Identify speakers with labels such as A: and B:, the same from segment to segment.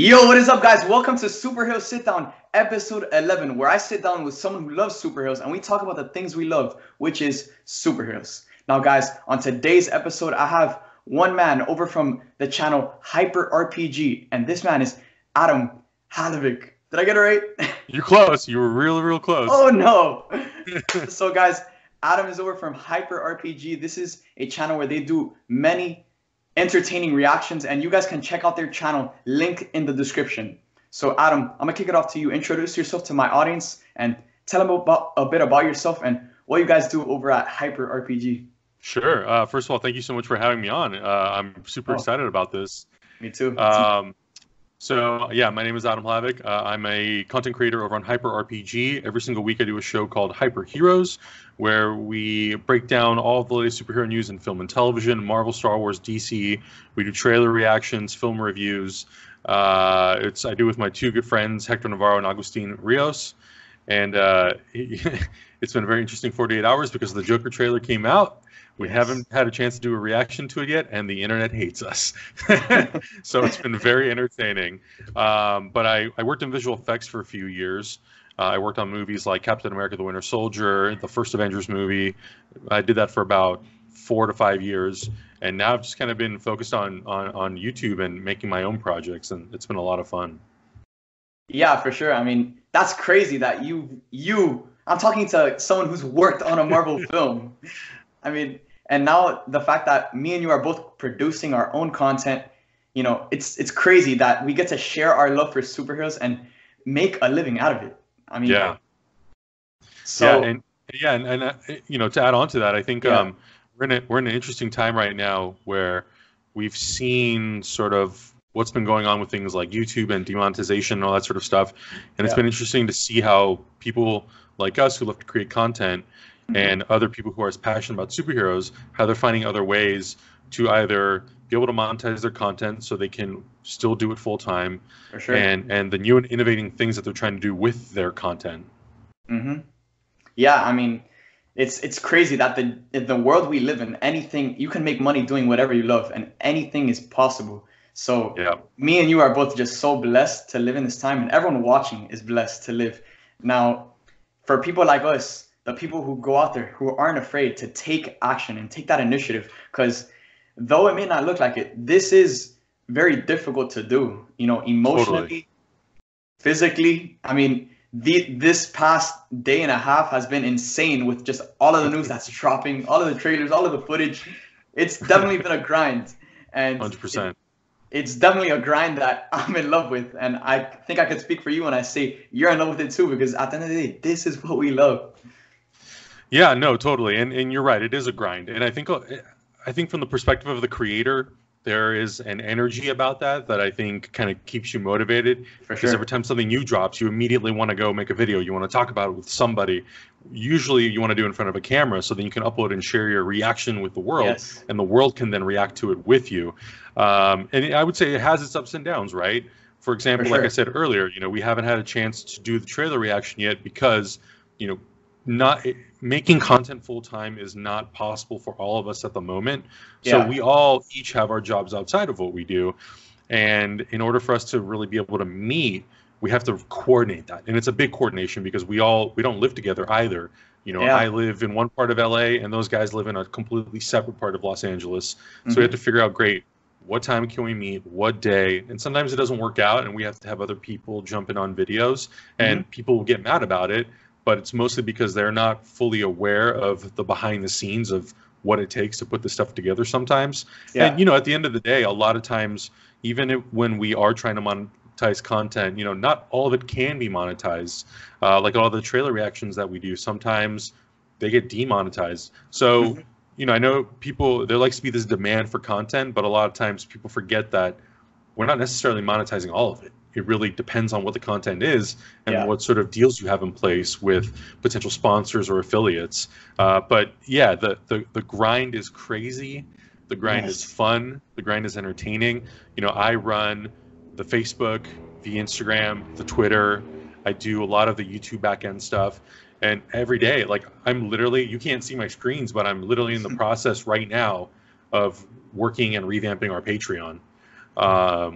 A: Yo, what is up, guys? Welcome to Superhero Sitdown, episode 11, where I sit down with someone who loves superheroes and we talk about the things we love, which is superheroes. Now, guys, on today's episode, I have one man over from the channel Hyper RPG, and this man is Adam Hlavac. Did I get it right?
B: You're close. You were real close.
A: Oh, no. So, guys, Adam is over from Hyper RPG. This is a channel where they do many entertaining reactions, and you guys can check out their channel, link in the description. So Adam, I'm gonna kick it off to you. Introduce yourself to my audience and tell them about a bit about yourself and what you guys do over at Hyper RPG.
B: Sure. First of all, thank you so much for having me on. I'm super excited about this.
A: Me too.
B: So yeah, my name is Adam Hlavac. I'm a content creator over on Hyper RPG. Every single week I do a show called Hyper Heroes, where we break down all of the latest superhero news in film and television, Marvel, Star Wars, DC. We do trailer reactions, film reviews. I do with my two good friends, Hector Navarro and Agustin Rios. And it's been a very interesting 48 hours because the Joker trailer came out. We haven't had a chance to do a reaction to it yet, and the internet hates us. So it's been very entertaining. But I worked in visual effects for a few years. I worked on movies like Captain America: The Winter Soldier, the first Avengers movie. I did that for about 4 to 5 years, and now I've just kind of been focused on YouTube and making my own projects, and it's been a lot of fun.
A: Yeah, for sure. I mean, that's crazy that I'm talking to someone who's worked on a Marvel film. I mean, and now the fact that me and you are both producing our own content, you know, it's crazy that we get to share our love for superheroes and make a living out of it. I mean,
B: yeah.
A: So
B: and you know, to add on to that, I think we're in an interesting time right now where we've seen sort of what's been going on with things like YouTube and demonetization and all that sort of stuff, and it's been interesting to see how people like us who love to create content and other people who are as passionate about superheroes, how they're finding other ways to either be able to monetize their content so they can still do it full time,
A: for sure.
B: and the new and innovating things that they're trying to do with their content.
A: Yeah, I mean, it's crazy that in the world we live in, anything you can make money doing whatever you love, and anything is possible. So me and you are both just so blessed to live in this time, and everyone watching is blessed to live. Now, for people like us, the people who go out there, who aren't afraid to take action and take that initiative, because though it may not look like it, this is very difficult to do, you know, emotionally, physically. I mean, this past day and a half has been insane with just all of the news that's dropping, all of the trailers, all of the footage. It's definitely been a grind. And
B: 100%.
A: It's definitely a grind that I'm in love with. And I think I could speak for you when I say you're in love with it too, because at the end of the day, this is what we love.
B: Yeah, no, totally. And you're right. It is a grind. And I think from the perspective of the creator, there is an energy about that I think kind of keeps you motivated. Because every time something new drops, you immediately want to go make a video. You want to talk about it with somebody. Usually you want to do it in front of a camera so then you can upload and share your reaction with the world, and the world can then react to it with you. And I would say it has its ups and downs, right? For example, like I said earlier, you know, we haven't had a chance to do the trailer reaction yet because, you know, making content full time is not possible for all of us at the moment. So we all each have our jobs outside of what we do. And in order for us to really be able to meet, we have to coordinate that. And it's a big coordination because we don't live together either. You know, I live in one part of LA and those guys live in a completely separate part of Los Angeles. So we have to figure out, great, what time can we meet, what day? And sometimes it doesn't work out and we have to have other people jump in on videos, and people will get mad about it. But it's mostly because they're not fully aware of the behind the scenes of what it takes to put this stuff together sometimes. And, you know, at the end of the day, a lot of times, even when we are trying to monetize content, you know, not all of it can be monetized. Like all the trailer reactions that we do, sometimes they get demonetized. So, you know, I know there likes to be this demand for content, but a lot of times people forget that we're not necessarily monetizing all of it. It really depends on what the content is and what sort of deals you have in place with potential sponsors or affiliates. But yeah, the grind is crazy. The grind is fun. The grind is entertaining. You know, I run the Facebook, the Instagram, the Twitter. I do a lot of the YouTube backend stuff. And every day, like I'm literally, you can't see my screens, but I'm literally in the process right now of working and revamping our Patreon.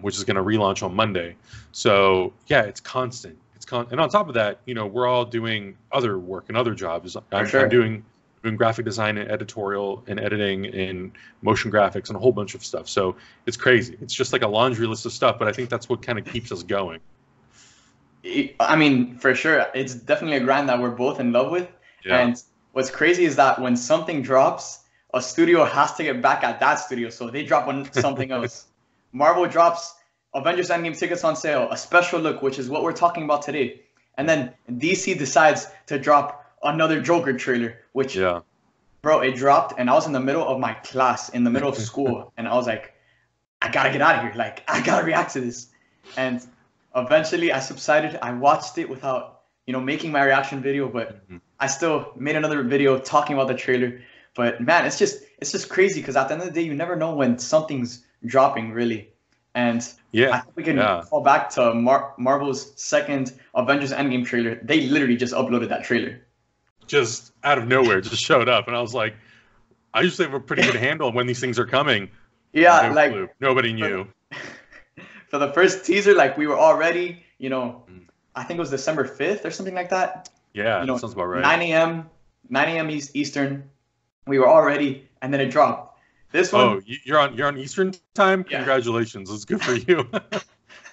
B: which is going to relaunch on Monday. So yeah, it's constant. And on top of that, we're all doing other work and other jobs. I'm doing graphic design and editorial and editing and motion graphics and a whole bunch of stuff. So it's crazy. It's just like a laundry list of stuff, but I think that's what kind of keeps us going.
A: I mean, for sure, it's definitely a grind that we're both in love with. Yeah. And what's crazy is that when something drops, a studio has to get back at that studio. So they drop on something else. Marvel drops Avengers Endgame tickets on sale, a special look, which is what we're talking about today. And then DC decides to drop another Joker trailer, which, bro, it dropped, and I was in the middle of my class, in the middle of school, and I was like, I gotta get out of here. Like, I gotta react to this. And eventually I subsided. I watched it without, making my reaction video, but I still made another video talking about the trailer. But man, it's just crazy because at the end of the day, you never know when something's dropping, really. And I think we can call back to Marvel's second Avengers Endgame trailer. They literally just uploaded that trailer.
B: Just out of nowhere, just showed up. And I was like, I usually have a pretty good handle on when these things are coming.
A: Yeah,
B: nobody knew.
A: For the first teaser, we were already, I think it was December 5th or something like that.
B: Yeah, that sounds about right.
A: 9 a.m. Eastern. We were already, and then it dropped. This one.
B: Oh, you're on Eastern time? Yeah. Congratulations. That's good for you.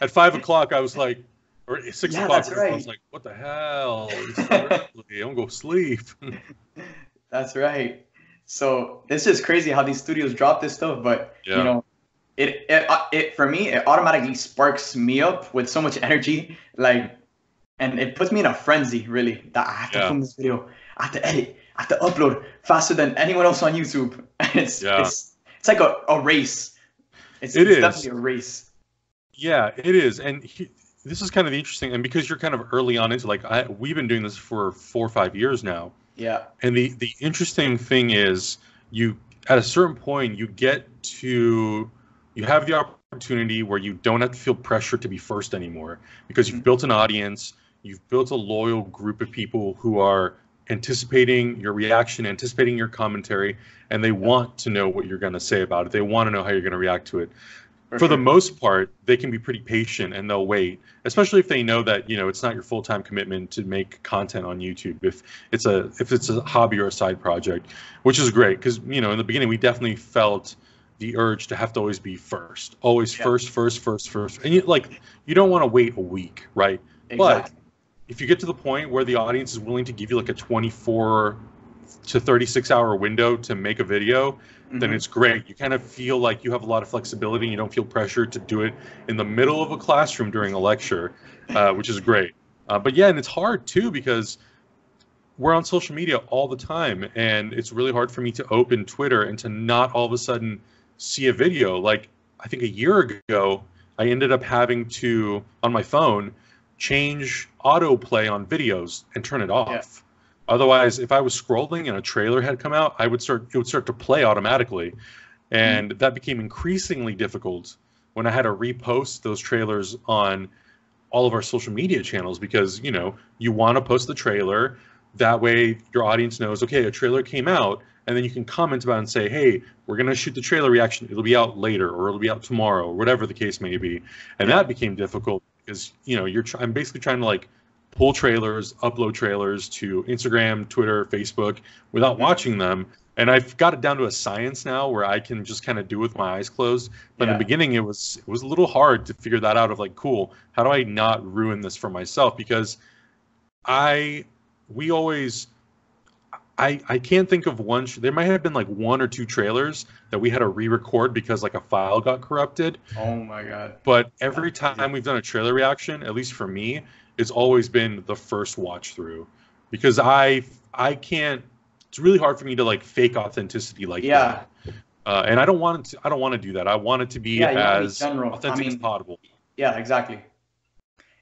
B: At 5 o'clock, I was like, or 6 o'clock, I was like, what the hell? It's so early. I'm going to go sleep.
A: That's right. So it's just crazy how these studios drop this stuff, but, it for me, it automatically sparks me up with so much energy, and it puts me in a frenzy, really, that I have to film this video. I have to edit. I have to upload faster than anyone else on YouTube. It's like a race. It's definitely a race.
B: Yeah, it is. And this is kind of interesting. And because you're kind of early on into we've been doing this for 4 or 5 years now.
A: Yeah.
B: And the interesting thing is at a certain point, you have the opportunity where you don't have to feel pressure to be first anymore because you've built an audience. You've built a loyal group of people who are anticipating your reaction, anticipating your commentary, and they want to know what you're going to say about it. They want to know how you're going to react to it. For the most part, they can be pretty patient and they'll wait, especially if they know that, it's not your full-time commitment to make content on YouTube. If it's a hobby or a side project, which is great because, in the beginning, we definitely felt the urge to have to always be first, first. And you don't want to wait a week, right?
A: Exactly.
B: But if you get to the point where the audience is willing to give you a 24 to 36 hour window to make a video, then it's great. You kind of feel like you have a lot of flexibility. You don't feel pressured to do it in the middle of a classroom during a lecture, which is great. But yeah, and it's hard too because we're on social media all the time, and it's really hard for me to open Twitter and to not all of a sudden see a video. I think a year ago, I ended up having to, on my phone, change autoplay on videos and turn it off. Yeah. Otherwise, if I was scrolling and a trailer had come out, it would start to play automatically. And that became increasingly difficult when I had to repost those trailers on all of our social media channels because, you want to post the trailer. That way your audience knows, okay, a trailer came out, and then you can comment about it and say, hey, we're going to shoot the trailer reaction. It'll be out later, or it'll be out tomorrow, or whatever the case may be. And that became difficult because, I'm basically trying to pull trailers, upload trailers to Instagram, Twitter, Facebook without watching them. And I've got it down to a science now where I can just kind of do it with my eyes closed. But in the beginning, it was a little hard to figure that out of cool, how do I not ruin this for myself? Because I can't think of one. There might have been 1 or 2 trailers that we had to re-record because a file got corrupted.
A: Oh my God.
B: But every time we've done a trailer reaction, at least for me, it's always been the first watch through because I can't. It's really hard for me to fake authenticity that. And I don't want to do that. I want it to be as authentic as possible.
A: Yeah, exactly.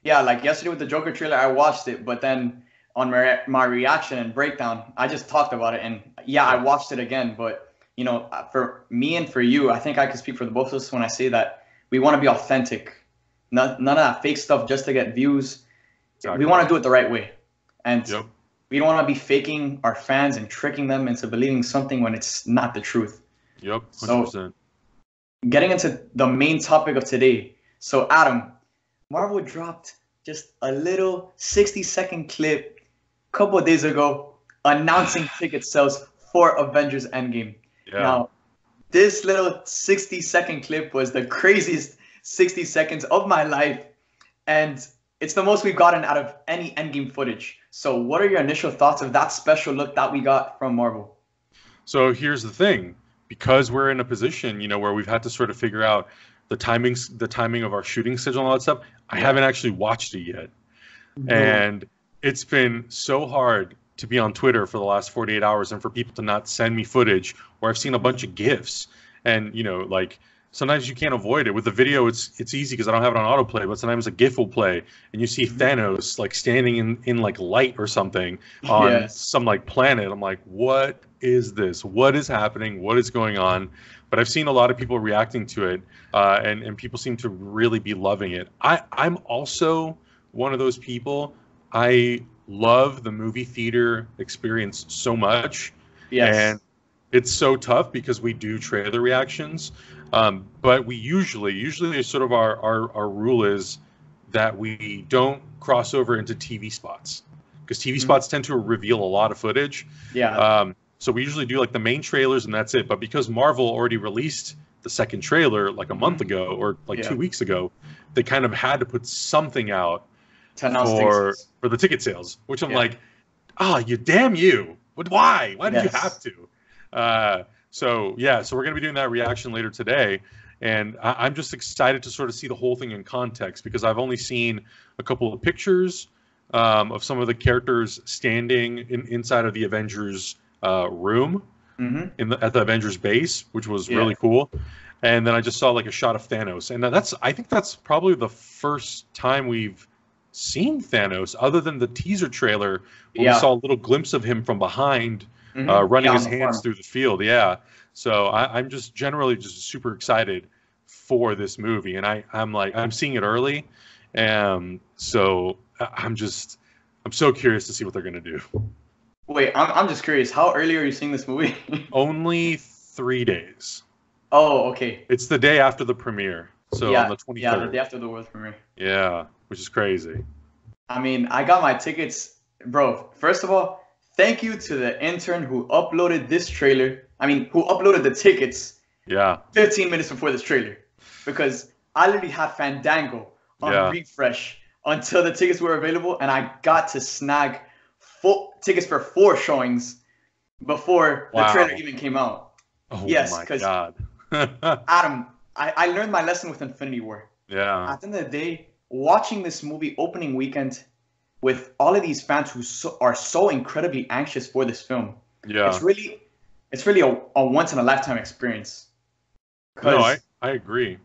A: Yeah, yesterday with the Joker trailer, I watched it, but then on my reaction and breakdown, I just talked about it, and I watched it again. But for me and for you, I think I can speak for the both of us when I say that we want to be authentic. None of that fake stuff just to get views. Exactly. We want to do it the right way, and we don't want to be faking our fans and tricking them into believing something when it's not the truth.
B: Yep, 100%.
A: getting into the main topic of today. So, Adam, Marvel dropped just a little 60-second clip a couple of days ago announcing ticket sales for Avengers Endgame.
B: Yeah.
A: Now, this little 60-second clip was the craziest 60 seconds of my life, and it's the most we've gotten out of any Endgame footage. So what are your initial thoughts of that special look that we got from Marvel?
B: So here's the thing. Because we're in a position, where we've had to sort of figure out the timing of our shooting schedule and all that stuff, I haven't actually watched it yet. No. And it's been so hard to be on Twitter for the last 48 hours and for people to not send me footage, or I've seen a bunch of GIFs. And, like, sometimes you can't avoid it. With the video, it's easy because I don't have it on autoplay, but sometimes a GIF will play and you see Thanos like standing in like light or something on some like planet. I'm like, what is this? What is happening? What is going on? But I've seen a lot of people reacting to it, and people seem to really be loving it. I'm also one of those people. I love the movie theater experience so much.
A: Yes.
B: And it's so tough because we do trailer reactions. But we usually sort of our rule is that we don't cross over into TV spots, because TV spots tend to reveal a lot of footage.
A: Yeah.
B: So we usually do like the main trailers and that's it. But because Marvel already released the second trailer like a month ago or like 2 weeks ago, they kind of had to put something out for the ticket sales, which I'm like, you damn you. Why? Why did you have to? So we're going to be doing that reaction later today. And I'm just excited to sort of see the whole thing in context, because I've only seen a couple of pictures of some of the characters standing inside of the Avengers room at the Avengers base, which was really cool. And then I just saw like a shot of Thanos. And I think that's probably the first time we've seen Thanos, other than the teaser trailer where we saw a little glimpse of him from behind, running his hands through the field. Yeah. So I'm just generally just super excited for this movie. And I'm seeing it early. So I'm so curious to see what they're going to do.
A: Wait, I'm just curious. How early are you seeing this movie?
B: Only 3 days.
A: Oh, okay.
B: It's the day after the premiere. So on the 23rd.
A: Yeah, the day after the world premiere.
B: Yeah, which is crazy.
A: I mean, I got my tickets. Bro, first of all, thank you to the intern who uploaded this trailer. Who uploaded the tickets 15 minutes before this trailer. Because I literally had Fandango on refresh until the tickets were available, and I got to snag tickets for 4 showings before the trailer even came out.
B: Oh, yes, my God.
A: Adam, I learned my lesson with Infinity War.
B: Yeah.
A: At the end of the day, watching this movie opening weekend with all of these fans who are so incredibly anxious for this film, it's really a once in a lifetime experience.
B: No, I agree.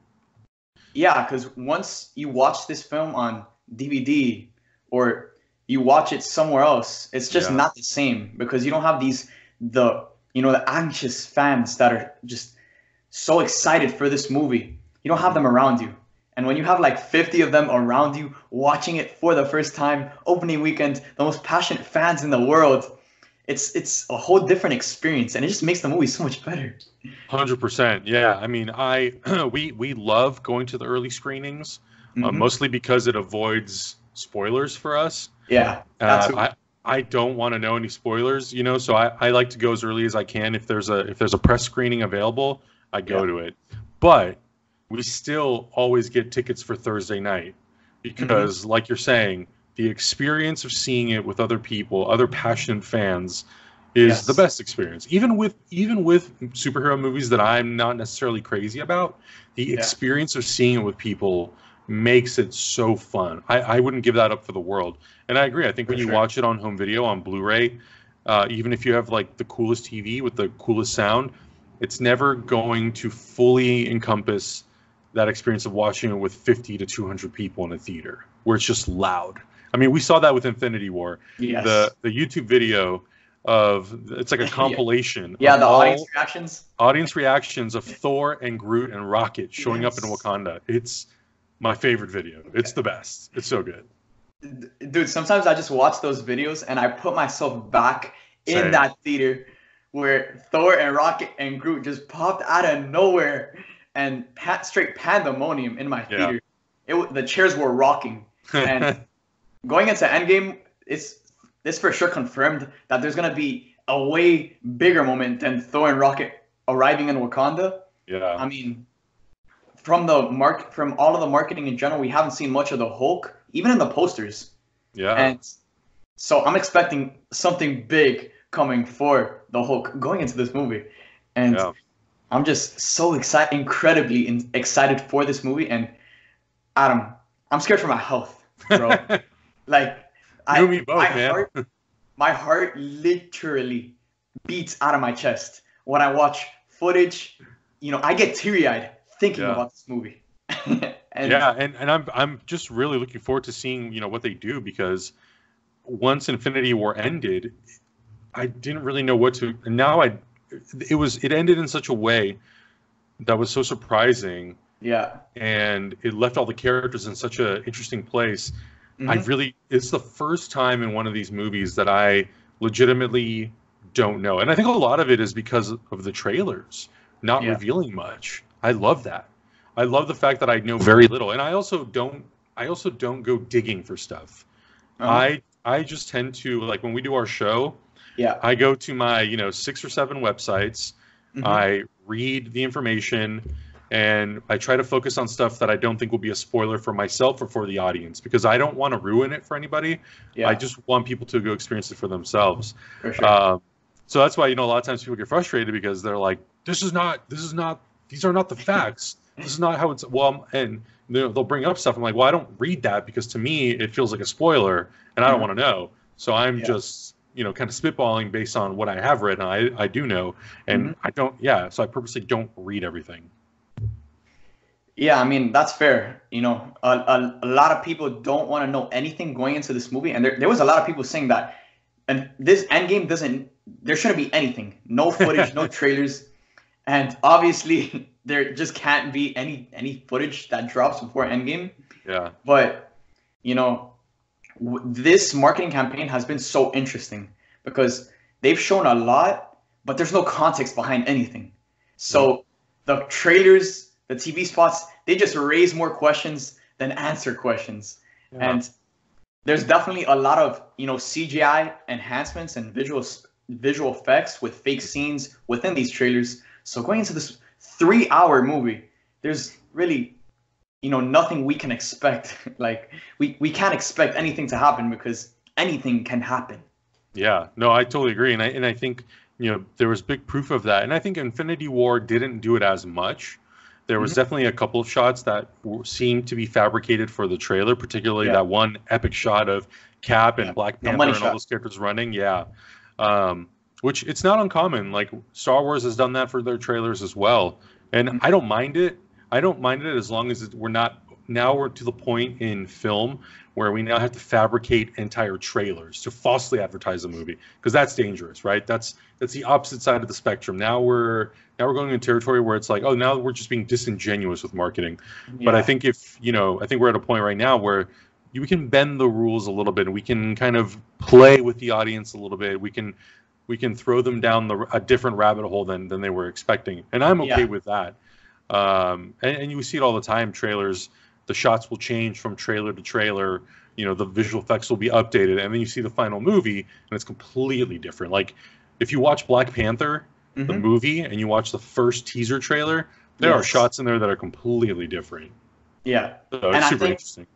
A: Yeah, because once you watch this film on DVD or you watch it somewhere else, it's just not the same, because you don't have the anxious fans that are just so excited for this movie. You don't have them around you. And when you have like 50 of them around you watching it for the first time, opening weekend, the most passionate fans in the world, it's a whole different experience, and it just makes the movie so much better.
B: 100%. Yeah. We love going to the early screenings, mostly because it avoids spoilers for us.
A: Yeah.
B: I don't want to know any spoilers, so I like to go as early as I can. If there's a press screening available, I go to it. But we still always get tickets for Thursday night, because like you're saying, the experience of seeing it with other people, other passionate fans, is the best experience. Even with superhero movies that I'm not necessarily crazy about, the experience of seeing it with people makes it so fun. I wouldn't give that up for the world. And I agree. I think when you watch it on home video, on Blu-ray, even if you have like the coolest TV with the coolest sound, it's never going to fully encompass that experience of watching it with 50 to 200 people in a theater, where it's just loud. We saw that with Infinity War.
A: Yes.
B: The YouTube video it's like a compilation.
A: The
B: audience reactions of Thor and Groot and Rocket showing up in Wakanda. It's my favorite video. It's the best. It's so good.
A: Dude, sometimes I just watch those videos and I put myself back in that theater where Thor and Rocket and Groot just popped out of nowhere. and straight pandemonium in my theater. The chairs were rocking. And going into Endgame, it's for sure confirmed that there's gonna be a way bigger moment than Thor and Rocket arriving in Wakanda.
B: Yeah.
A: I mean, from all of the marketing in general, we haven't seen much of the Hulk, even in the posters.
B: Yeah.
A: And so I'm expecting something big coming for the Hulk going into this movie. And I'm just so excited, incredibly excited for this movie. And Adam, I'm scared for my health, bro. Like,
B: you and me both, man.
A: My heart literally beats out of my chest when I watch footage. You know, I get teary-eyed thinking about this movie.
B: And I'm just really looking forward to seeing, you know, what they do, because once Infinity War ended, I didn't really know what to. And now it ended in such a way that was so surprising.
A: Yeah.
B: And it left all the characters in such an interesting place. It's the first time in one of these movies that I legitimately don't know. And I think a lot of it is because of the trailers not revealing much. I love that. I love the fact that I know very little. And I also don't go digging for stuff. I just tend to, like, when we do our show, I go to my, 6 or 7 websites. I read the information, and I try to focus on stuff that I don't think will be a spoiler for myself or for the audience, because I don't want to ruin it for anybody. I just want people to go experience it for themselves.
A: For sure.
B: So that's why, a lot of times people get frustrated because they're like, these are not the facts. This is not how it's, and they'll bring up stuff. I'm like, well, I don't read that because to me, it feels like a spoiler and I don't want to know. So I'm just, kind of spitballing based on what I have read. And I do know, and I don't, so I purposely don't read everything.
A: Yeah, I mean, that's fair. A lot of people don't want to know anything going into this movie. And there was a lot of people saying that, and this Endgame there shouldn't be anything. No footage, no trailers. And obviously, there just can't be any footage that drops before Endgame.
B: Yeah.
A: But, this marketing campaign has been so interesting because they've shown a lot, but there's no context behind anything. So the trailers, the TV spots, they just raise more questions than answer questions. Yeah. And there's definitely a lot of, CGI enhancements and visual effects with fake scenes within these trailers. So going into this 3-hour movie, there's really, nothing we can expect. Like, we can't expect anything to happen because anything can happen.
B: Yeah, no, I totally agree. And I think, there was big proof of that. And I think Infinity War didn't do it as much. There was definitely a couple of shots that seemed to be fabricated for the trailer, particularly that one epic shot of Cap and Black Panther and all those characters running. Yeah. Which it's not uncommon. Like, Star Wars has done that for their trailers as well. And I don't mind it. I don't mind it as long as we're to the point in film where we now have to fabricate entire trailers to falsely advertise a movie, because that's dangerous, right? That's the opposite side of the spectrum. Now we're going into territory where it's like, oh, now we're just being disingenuous with marketing. Yeah. But I think I think we're at a point right now where we can bend the rules a little bit, and we can kind of play with the audience a little bit. We can throw them down a different rabbit hole than they were expecting, and I'm okay with that. And you see it all the time. Trailers, the shots will change from trailer to trailer. The visual effects will be updated, and then you see the final movie, and it's completely different. Like, if you watch Black Panther, the movie, and you watch the first teaser trailer, there are shots in there that are completely different.
A: Yeah,
B: so it's super interesting.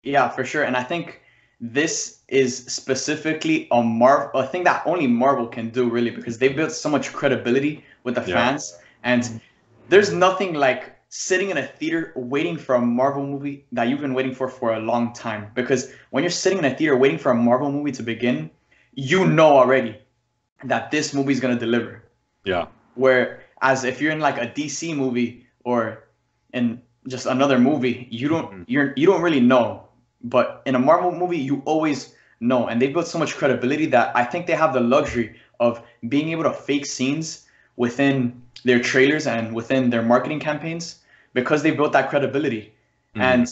A: Yeah, for sure. And I think this is specifically a thing that only Marvel can do, really, because they built so much credibility with the fans. And there's nothing like sitting in a theater waiting for a Marvel movie that you've been waiting for a long time. Because when you're sitting in a theater waiting for a Marvel movie to begin, you know already that this movie is going to deliver.
B: Yeah.
A: Whereas if you're in like a DC movie or in just another movie, you don't really know. But in a Marvel movie, you always know. And they built so much credibility that I think they have the luxury of being able to fake scenes within their trailers and within their marketing campaigns because they built that credibility. And,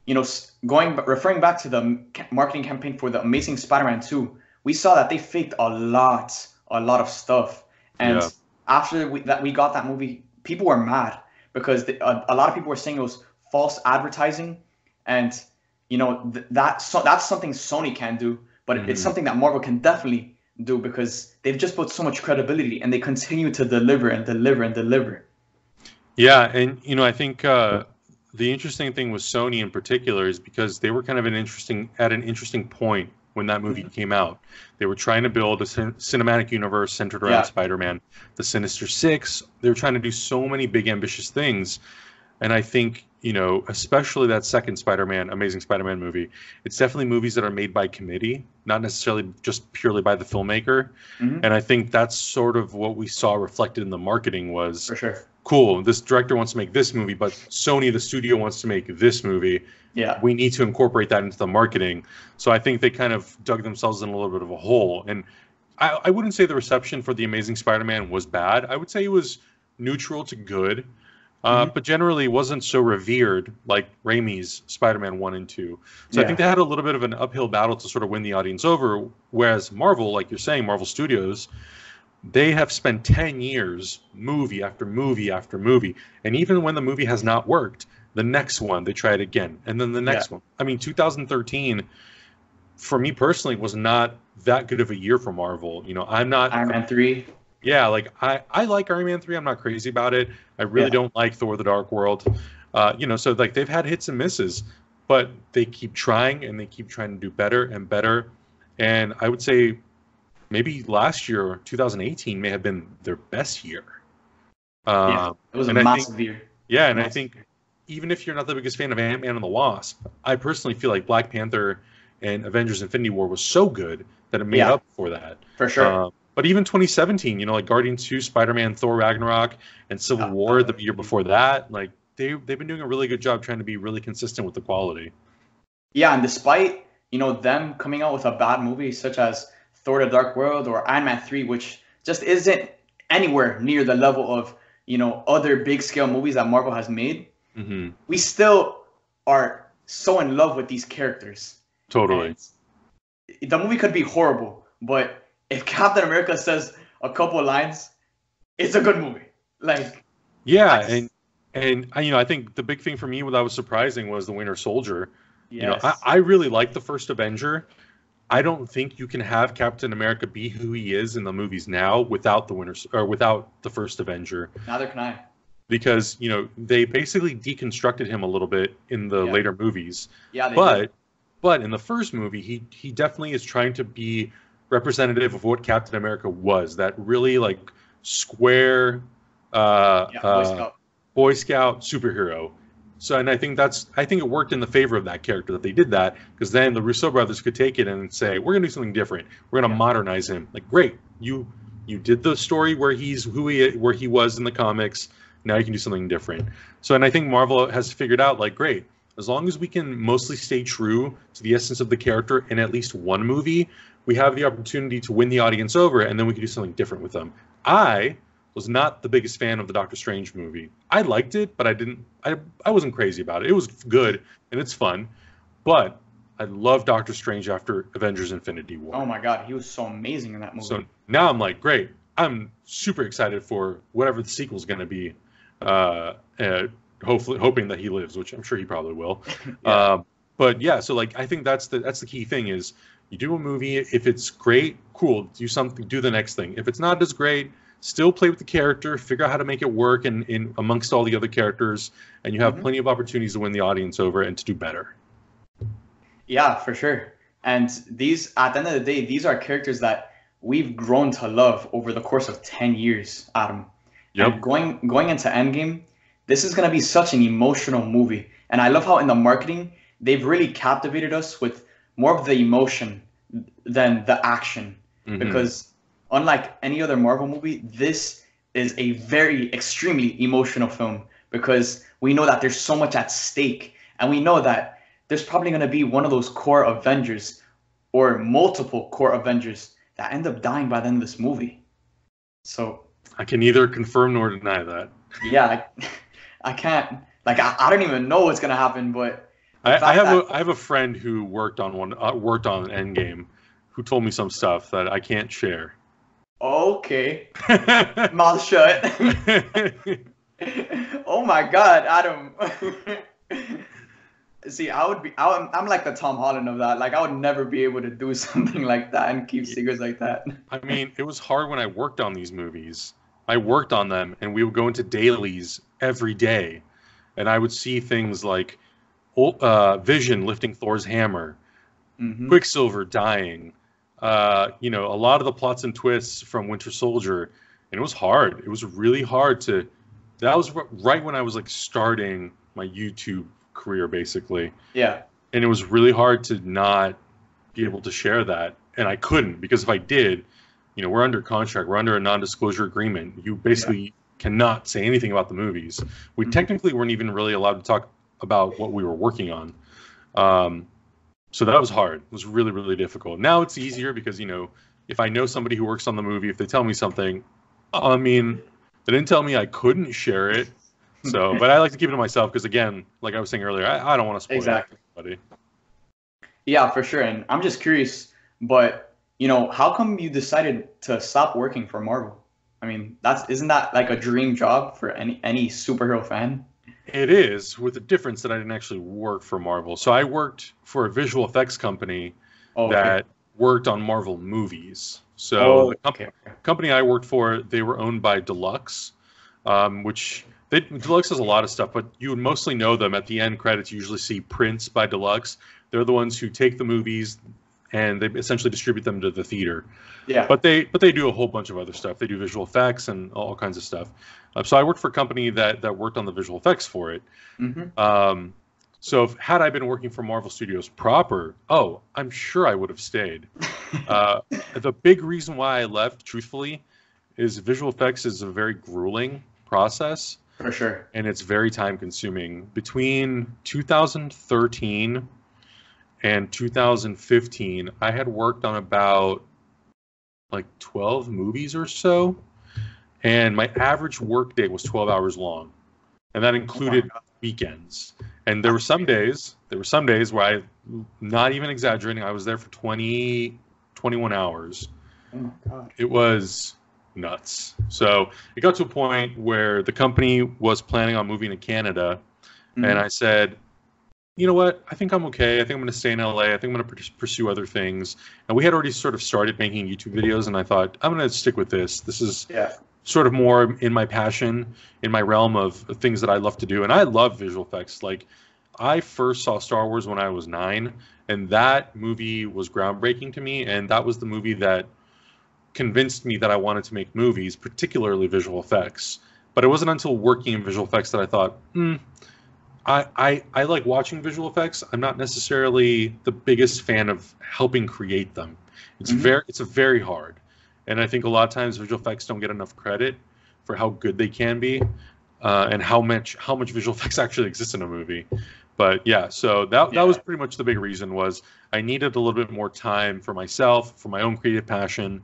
A: referring back to the marketing campaign for the Amazing Spider-Man 2, we saw that they faked a lot of stuff. And after we got that movie, people were mad because a lot of people were saying it was false advertising, and that's something Sony can do, but it's something that Marvel can definitely do because they've just put so much credibility and they continue to deliver and deliver and deliver.
B: Yeah, and I think the interesting thing with Sony in particular is because they were kind of at an interesting point when that movie came out. They were trying to build a cinematic universe centered around Spider-Man, the Sinister Six. They were trying to do so many big, ambitious things. And I think, especially that second Spider-Man, Amazing Spider-Man movie, it's definitely movies that are made by committee, not necessarily just purely by the filmmaker. And I think that's sort of what we saw reflected in the marketing was,
A: for sure,
B: cool, this director wants to make this movie, but Sony, the studio, wants to make this movie.
A: Yeah.
B: We need to incorporate that into the marketing. So I think they kind of dug themselves in a little bit of a hole. And I wouldn't say the reception for The Amazing Spider-Man was bad. I would say it was neutral to good. But generally wasn't so revered like Raimi's Spider-Man 1 and 2. So I think they had a little bit of an uphill battle to sort of win the audience over, whereas Marvel, like you're saying, Marvel Studios, they have spent 10 years, movie after movie after movie, and even when the movie has not worked, the next one, they try it again, and then the next one. I mean, 2013, for me personally, was not that good of a year for Marvel. I'm not...
A: Iron Man 3.
B: Yeah, like I like Iron Man 3. I'm not crazy about it. I really don't like Thor: The Dark World. So like they've had hits and misses, but they keep trying and they keep trying to do better and better. And I would say maybe last year, 2018, may have been their best year.
A: It was a massive year.
B: Yeah, and I think even if you're not the biggest fan of Ant-Man and the Wasp, I personally feel like Black Panther and Avengers Infinity War was so good that it made up for that.
A: For sure.
B: But even 2017, like Guardians 2, Spider-Man, Thor Ragnarok, and Civil War the year before that, like they've been doing a really good job trying to be really consistent with the quality.
A: Yeah, and despite, them coming out with a bad movie such as Thor: The Dark World or Iron Man 3, which just isn't anywhere near the level of, other big scale movies that Marvel has made, we still are so in love with these characters.
B: Totally.
A: And the movie could be horrible, but if Captain America says a couple of lines, it's a good movie. Like,
B: and I think the big thing for me that was surprising was the Winter Soldier.
A: Yes.
B: I really like the first Avenger. I don't think you can have Captain America be who he is in the movies now without without the first Avenger.
A: Neither can I.
B: Because they basically deconstructed him a little bit in the later movies.
A: Yeah,
B: but in the first movie, he definitely is trying to be representative of what Captain America was, that really like square Boy Scout superhero. So, and I think it worked in the favor of that character that they did that, because then the Russo brothers could take it and say, we're gonna do something different. We're gonna modernize him. Like, great, you did the story where where he was in the comics. Now you can do something different. So, and I think Marvel has figured out, like, great, as long as we can mostly stay true to the essence of the character in at least one movie, we have the opportunity to win the audience over, and then we can do something different with them. I was not the biggest fan of the Doctor Strange movie. I liked it, but I wasn't crazy about it. It was good, and it's fun, but I love Doctor Strange after Avengers Infinity War.
A: Oh my God, he was so amazing in that movie.
B: So now I'm like, great. I'm super excited for whatever the sequel's going to be, hopefully hoping that he lives, which I'm sure he probably will. But yeah, so like I think that's the key thing is, you do a movie, if it's great, cool, do the next thing. If it's not as great, still play with the character, figure out how to make it work in amongst all the other characters, and you have plenty of opportunities to win the audience over and to do better.
A: Yeah, for sure. And these, at the end of the day, these are characters that we've grown to love over the course of 10 years, Adam.
B: Yep.
A: And going into Endgame, this is going to be such an emotional movie. And I love how in the marketing, they've really captivated us with more of the emotion than the action. Because unlike any other Marvel movie, this is a very extremely emotional film, because we know that there's so much at stake, and we know that there's probably going to be one of those core Avengers or multiple core Avengers that end up dying by the end of this movie. So
B: I can neither confirm nor deny that.
A: Yeah, I can't, like, I don't even know what's going to happen, but
B: I have a friend who worked on Endgame, who told me some stuff that I can't share.
A: Okay. Mouth shut. Oh my God, Adam. See, I'm like the Tom Holland of that. Like, I would never be able to do something like that and keep secrets like that.
B: I mean, it was hard when I worked on these movies. I worked on them, and we would go into dailies every day, and I would see things like Vision lifting Thor's hammer, Quicksilver dying, a lot of the plots and twists from Winter Soldier, and it was hard. It was really hard to. That was right when I was like starting my YouTube career, basically.
A: Yeah.
B: And it was really hard to not be able to share that, and I couldn't, because if I did, we're under contract, we're under a non-disclosure agreement. You basically cannot say anything about the movies. We technically weren't even really allowed to talk about what we were working on. So that was hard. It was really, really difficult. Now it's easier because, if I know somebody who works on the movie, if they tell me something, I mean, they didn't tell me I couldn't share it. So, but I like to keep it to myself because, again, like I was saying earlier, I don't want to spoil it for anybody.
A: Yeah, for sure. And I'm just curious, but, how come you decided to stop working for Marvel? I mean, isn't that like a dream job for any superhero fan?
B: It is, with the difference that I didn't actually work for Marvel. So I worked for a visual effects company that worked on Marvel movies. So the company I worked for, they were owned by Deluxe, which Deluxe has a lot of stuff, but you would mostly know them at the end credits. You usually see prints by Deluxe. They're the ones who take the movies and they essentially distribute them to the theater.
A: Yeah.
B: But they do a whole bunch of other stuff. They do visual effects and all kinds of stuff. So I worked for a company that worked on the visual effects for it. So had I been working for Marvel Studios proper, I'm sure I would have stayed. The big reason why I left, truthfully, is visual effects is a very grueling process.
A: For sure.
B: And it's very time consuming. Between 2013 and 2015, I had worked on about like 12 movies or so. And my average work day was 12 hours long. And that included weekends. And there were some days where not even exaggerating, I was there for 21 hours.
A: Oh my God.
B: It was nuts. So it got to a point where the company was planning on moving to Canada. And I said, you know what? I think I'm okay. I think I'm going to stay in LA. I think I'm going to pursue other things. And we had already sort of started making YouTube videos. And I thought, I'm going to stick with this. This is sort of more in my passion, in my realm of things that I love to do. And I love visual effects. Like, I first saw Star Wars when I was 9, and that movie was groundbreaking to me. And that was the movie that convinced me that I wanted to make movies, particularly visual effects. But it wasn't until working in visual effects that I thought, I like watching visual effects. I'm not necessarily the biggest fan of helping create them. It's very hard. And I think a lot of times visual effects don't get enough credit for how good they can be, and how much visual effects actually exist in a movie. But yeah, so that was pretty much the big reason. Was I needed a little bit more time for myself, for my own creative passion,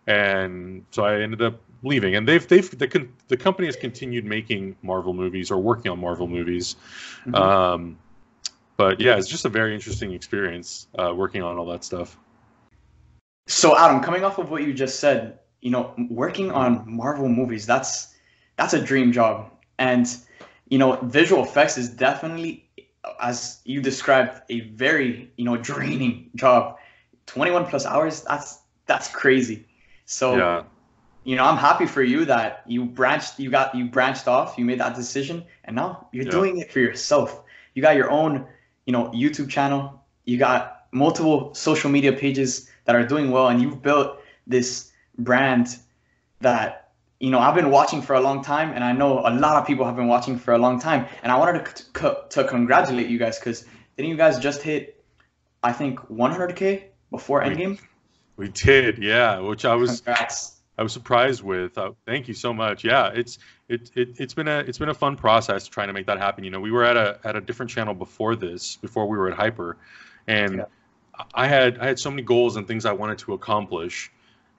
B: and so I ended up leaving. And the company has continued making Marvel movies or working on Marvel movies. But yeah, it's just a very interesting experience working on all that stuff.
A: So Adam, coming off of what you just said, working on Marvel movies, that's a dream job. And, visual effects is definitely, as you described, a very, draining job. 21 plus hours, that's crazy. So, I'm happy for you that you branched off, you made that decision, and now you're doing it for yourself. You got your own, YouTube channel, you got multiple social media pages that are doing well, and you've built this brand that, I've been watching for a long time, and I know a lot of people have been watching for a long time. And I wanted to congratulate you guys, because didn't you guys just hit, I think, 100K before Endgame?
B: We did, yeah, which I was
A: Congrats.
B: I was surprised with. Thank you so much. Yeah, it's been a fun process trying to make that happen. We were at a different channel before we were at Hyper, and I had so many goals and things I wanted to accomplish.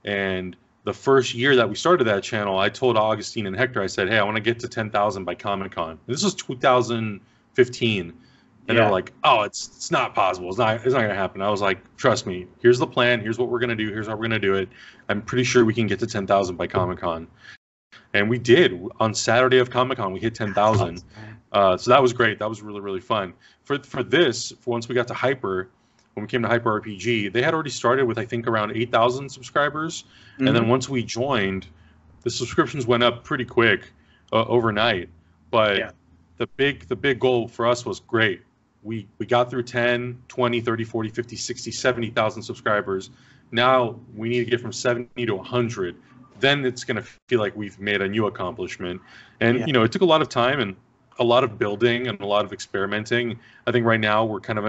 B: And the first year that we started that channel, I told Augustine and Hector, I said, hey, I want to get to 10,000 by Comic-Con. This was 2015. And they were like, oh, it's not possible. It's not going to happen. I was like, trust me. Here's the plan. Here's what we're going to do. Here's how we're going to do it. I'm pretty sure we can get to 10,000 by Comic-Con. And we did. On Saturday of Comic-Con, we hit 10,000. So that was great. That was really, really fun. For once we got to Hyper, when we came to Hyper RPG, they had already started with, I think, around 8,000 subscribers. Mm-hmm. And then once we joined, the subscriptions went up pretty quick overnight. But the big goal for us was great. We got through 10, 20, 30, 40, 50, 60, 70,000 subscribers. Now we need to get from 70 to 100. Then it's going to feel like we've made a new accomplishment. And, it took a lot of time and a lot of building and a lot of experimenting. I think right now we're kind of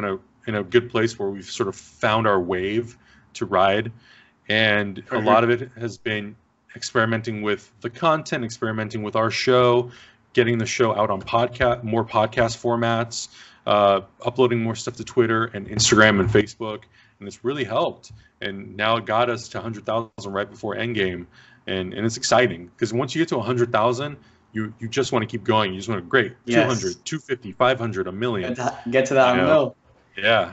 B: in a good place where we've sort of found our wave to ride. And a lot of it has been experimenting with the content, experimenting with our show, getting the show out on more podcast formats, uploading more stuff to Twitter and Instagram and Facebook. And it's really helped. And now it got us to 100,000 right before Endgame. And it's exciting because once you get to 100,000, you just want to keep going. You just want to, great, 200, 250, 500, a million.
A: Get to that mill.
B: Yeah.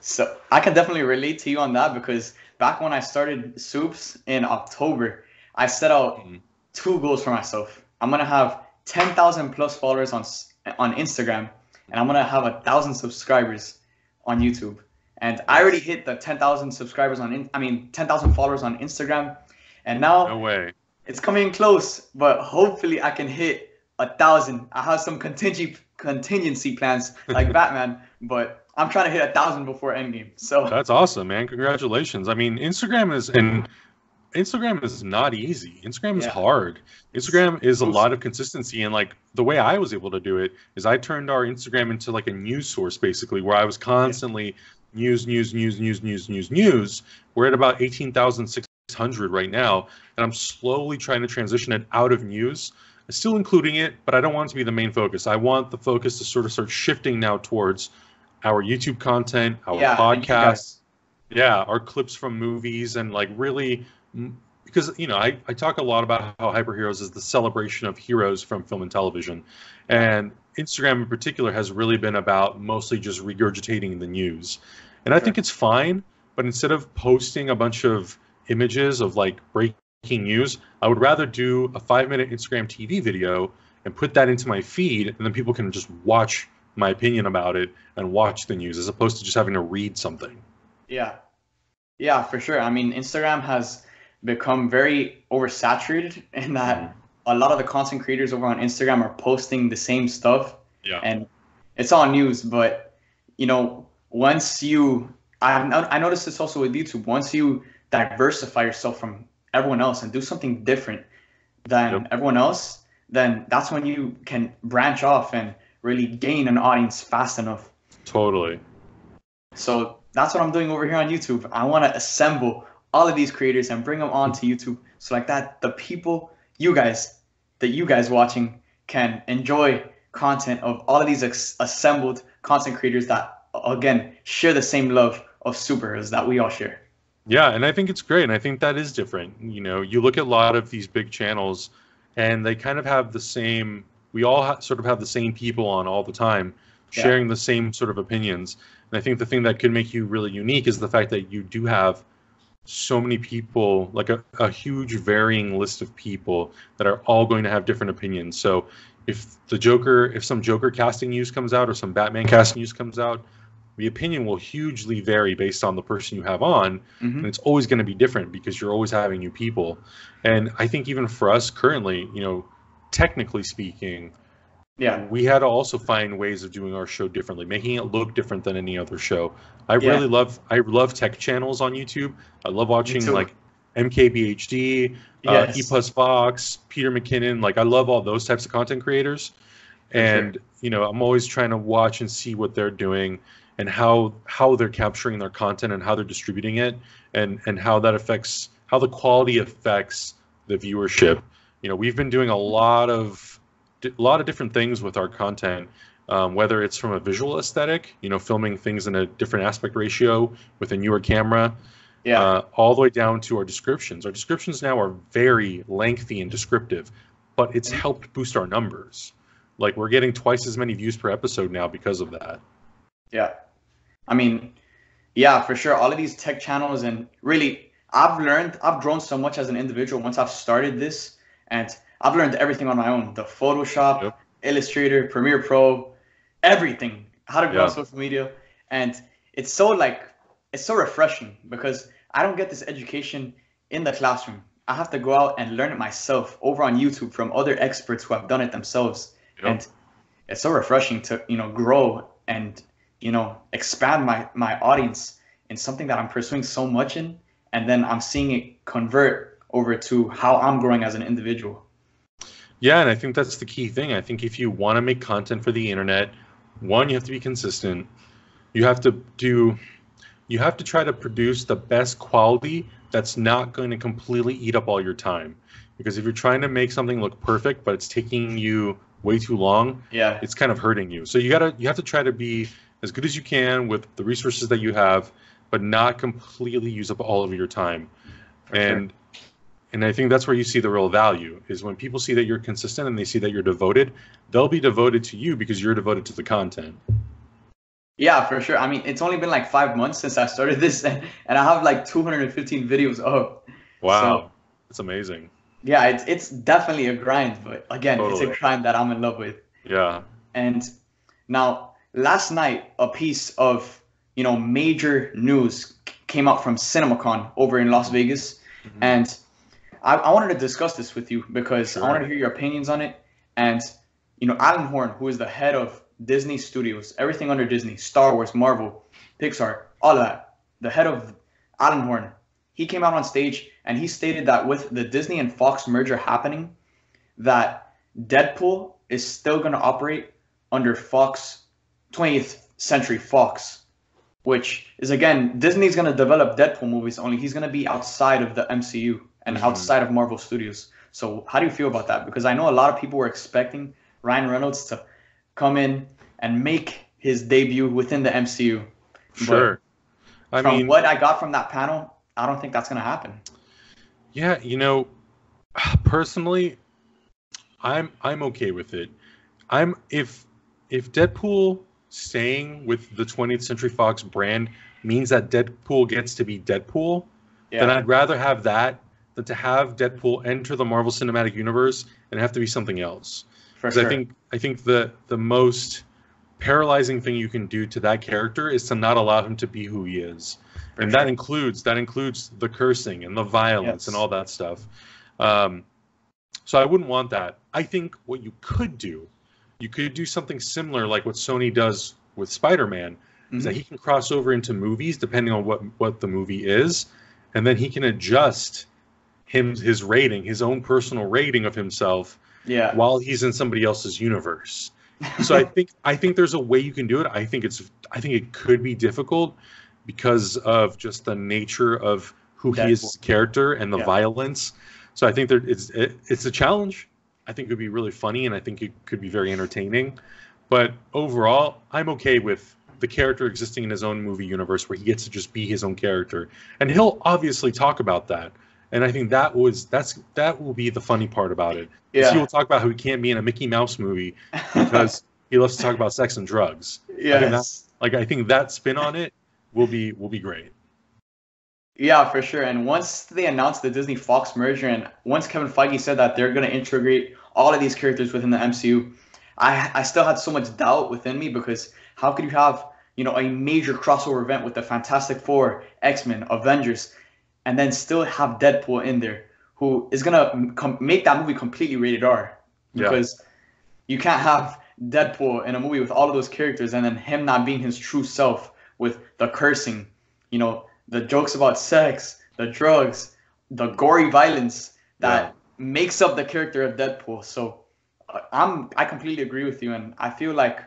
A: So I can definitely relate to you on that because back when I started SUPES in October, I set out 2 goals for myself. I'm going to have 10,000 plus followers on Instagram, and I'm going to have 1,000 subscribers on YouTube. And I already hit the 10,000 subscribers 10,000 followers on Instagram. And now
B: no way.
A: It's coming close, but hopefully I can hit 1,000. I have some contingency plans like Batman, but I'm trying to hit 1,000 before Endgame. So
B: that's awesome, man. Congratulations. I mean, Instagram is not easy. Instagram is hard. Instagram is a lot of consistency, and like the way I was able to do it is I turned our Instagram into like a news source basically, where I was constantly news. We're at about 18,600 right now, and I'm slowly trying to transition it out of news. I'm still including it, but I don't want it to be the main focus. I want the focus to sort of start shifting now towards our YouTube content, our podcasts, our clips from movies, and like really, because I talk a lot about how Hyper Heroes is the celebration of heroes from film and television, and Instagram in particular has really been about mostly just regurgitating the news. And I think it's fine, but instead of posting a bunch of images of like breaking news, I would rather do a 5-minute Instagram TV video and put that into my feed, and then people can just watch my opinion about it and watch the news as opposed to just having to read something.
A: Yeah, for sure. I mean, Instagram has become very oversaturated in that a lot of the content creators over on Instagram are posting the same stuff. And it's all news, but once I noticed this also with YouTube, once you diversify yourself from everyone else and do something different than everyone else, then that's when you can branch off and really gain an audience fast enough.
B: Totally.
A: So that's what I'm doing over here on YouTube. I want to assemble all of these creators and bring them onto YouTube, so like that the people, you guys watching, can enjoy content of all of these assembled content creators that, again, share the same love of superheroes that we all share.
B: Yeah, and I think it's great, and I think that is different. You look at a lot of these big channels, and they kind of have the same, we all sort of have the same people on all the time, sharing the same sort of opinions. And I think the thing that could make you really unique is the fact that you do have so many people, like a huge varying list of people that are all going to have different opinions. So if some Joker casting news comes out or some Batman casting news comes out, the opinion will hugely vary based on the person you have on, and it's always going to be different because you're always having new people. And I think even for us currently, technically speaking, we had to also find ways of doing our show differently, making it look different than any other show. I love tech channels on YouTube. I love watching like MKBHD, E Plus Fox, Peter McKinnon. Like I love all those types of content creators, and I'm always trying to watch and see what they're doing and how they're capturing their content and how they're distributing it, and how the quality affects the viewership. We've been doing a lot of different things with our content, whether it's from a visual aesthetic, filming things in a different aspect ratio with a newer camera, all the way down to our descriptions. Our descriptions now are very lengthy and descriptive, but it's helped boost our numbers. Like we're getting twice as many views per episode now because of that.
A: Yeah. I mean, yeah, for sure. All of these tech channels, and really, I've grown so much as an individual once I've started this. And I've learned everything on my own. The Photoshop,
B: Yep.
A: Illustrator, Premiere Pro, everything. How to grow on
B: Yeah.
A: social media. And it's so refreshing because I don't get this education in the classroom. I have to go out and learn it myself over on YouTube from other experts who have done it themselves.
B: Yep.
A: And it's so refreshing to, grow and, expand my audience in something that I'm pursuing so much in. And then I'm seeing it convert over to how I'm growing as an individual.
B: Yeah, and I think that's the key thing. I think if you want to make content for the internet, one, you have to be consistent. You have to try to produce the best quality that's not going to completely eat up all your time. Because if you're trying to make something look perfect, but it's taking you way too long, it's kind of hurting you. So you have to try to be as good as you can with the resources that you have, but not completely use up all of your time. And I think that's where you see the real value, is when people see that you're consistent and they see that you're devoted, they'll be devoted to you because you're devoted to the content.
A: Yeah, for sure. I mean, it's only been like 5 months since I started this, and I have like 215 videos up.
B: Wow,
A: so,
B: that's amazing.
A: Yeah, it's definitely a grind, but again, It's a grind that I'm in love with.
B: Yeah.
A: And now, last night, a piece of major news came out from CinemaCon over in Las Vegas, and I wanted to discuss this with you because I wanted to hear your opinions on it. And Alan Horn, who is the head of Disney Studios, everything under Disney, Star Wars, Marvel, Pixar, all of that, the head of Alan Horn, he came out on stage and he stated that with the Disney and Fox merger happening, that Deadpool is still going to operate under Fox, 20th Century Fox, which is, again, Disney's going to develop Deadpool movies, only he's going to be outside of the MCU and outside of Marvel Studios. So how do you feel about that? Because I know a lot of people were expecting Ryan Reynolds to come in and make his debut within the MCU.
B: Sure.
A: But from what I got from that panel, I don't think that's going to happen.
B: Yeah, personally, I'm okay with it. If Deadpool staying with the 20th Century Fox brand means that Deadpool gets to be Deadpool, then I'd rather have that than to have Deadpool enter the Marvel Cinematic Universe and have to be something else.
A: For sure.
B: I think the most paralyzing thing you can do to that character is to not allow him to be who he is. And that includes the cursing and the violence and all that stuff. So I wouldn't want that. I think what you could do something similar like what Sony does with Spider-Man, is that he can cross over into movies depending on what the movie is, and then he can adjust his rating, his own personal rating of himself, while he's in somebody else's universe. So I think there's a way you can do it. I think it could be difficult because of just the nature of who he is as a character and the violence. So I think it's a challenge. I think it would be really funny, and I think it could be very entertaining. But overall, I'm okay with the character existing in his own movie universe where he gets to just be his own character. And he'll obviously talk about that. And I think that will be the funny part about it. Yeah. He will talk about how he can't be in a Mickey Mouse movie because he loves to talk about sex and drugs.
A: Yes.
B: I think that spin on it will be great.
A: Yeah, for sure. And once they announced the Disney Fox merger, and once Kevin Feige said that they're going to integrate all of these characters within the MCU, I still had so much doubt within me, because how could you have, a major crossover event with the Fantastic Four, X-Men, Avengers, and then still have Deadpool in there, who is going to make that movie completely rated R? Because you can't have Deadpool in a movie with all of those characters and then him not being his true self, with the cursing, the jokes about sex, the drugs, the gory violence that makes up the character of Deadpool. So I completely agree with you, and I feel like,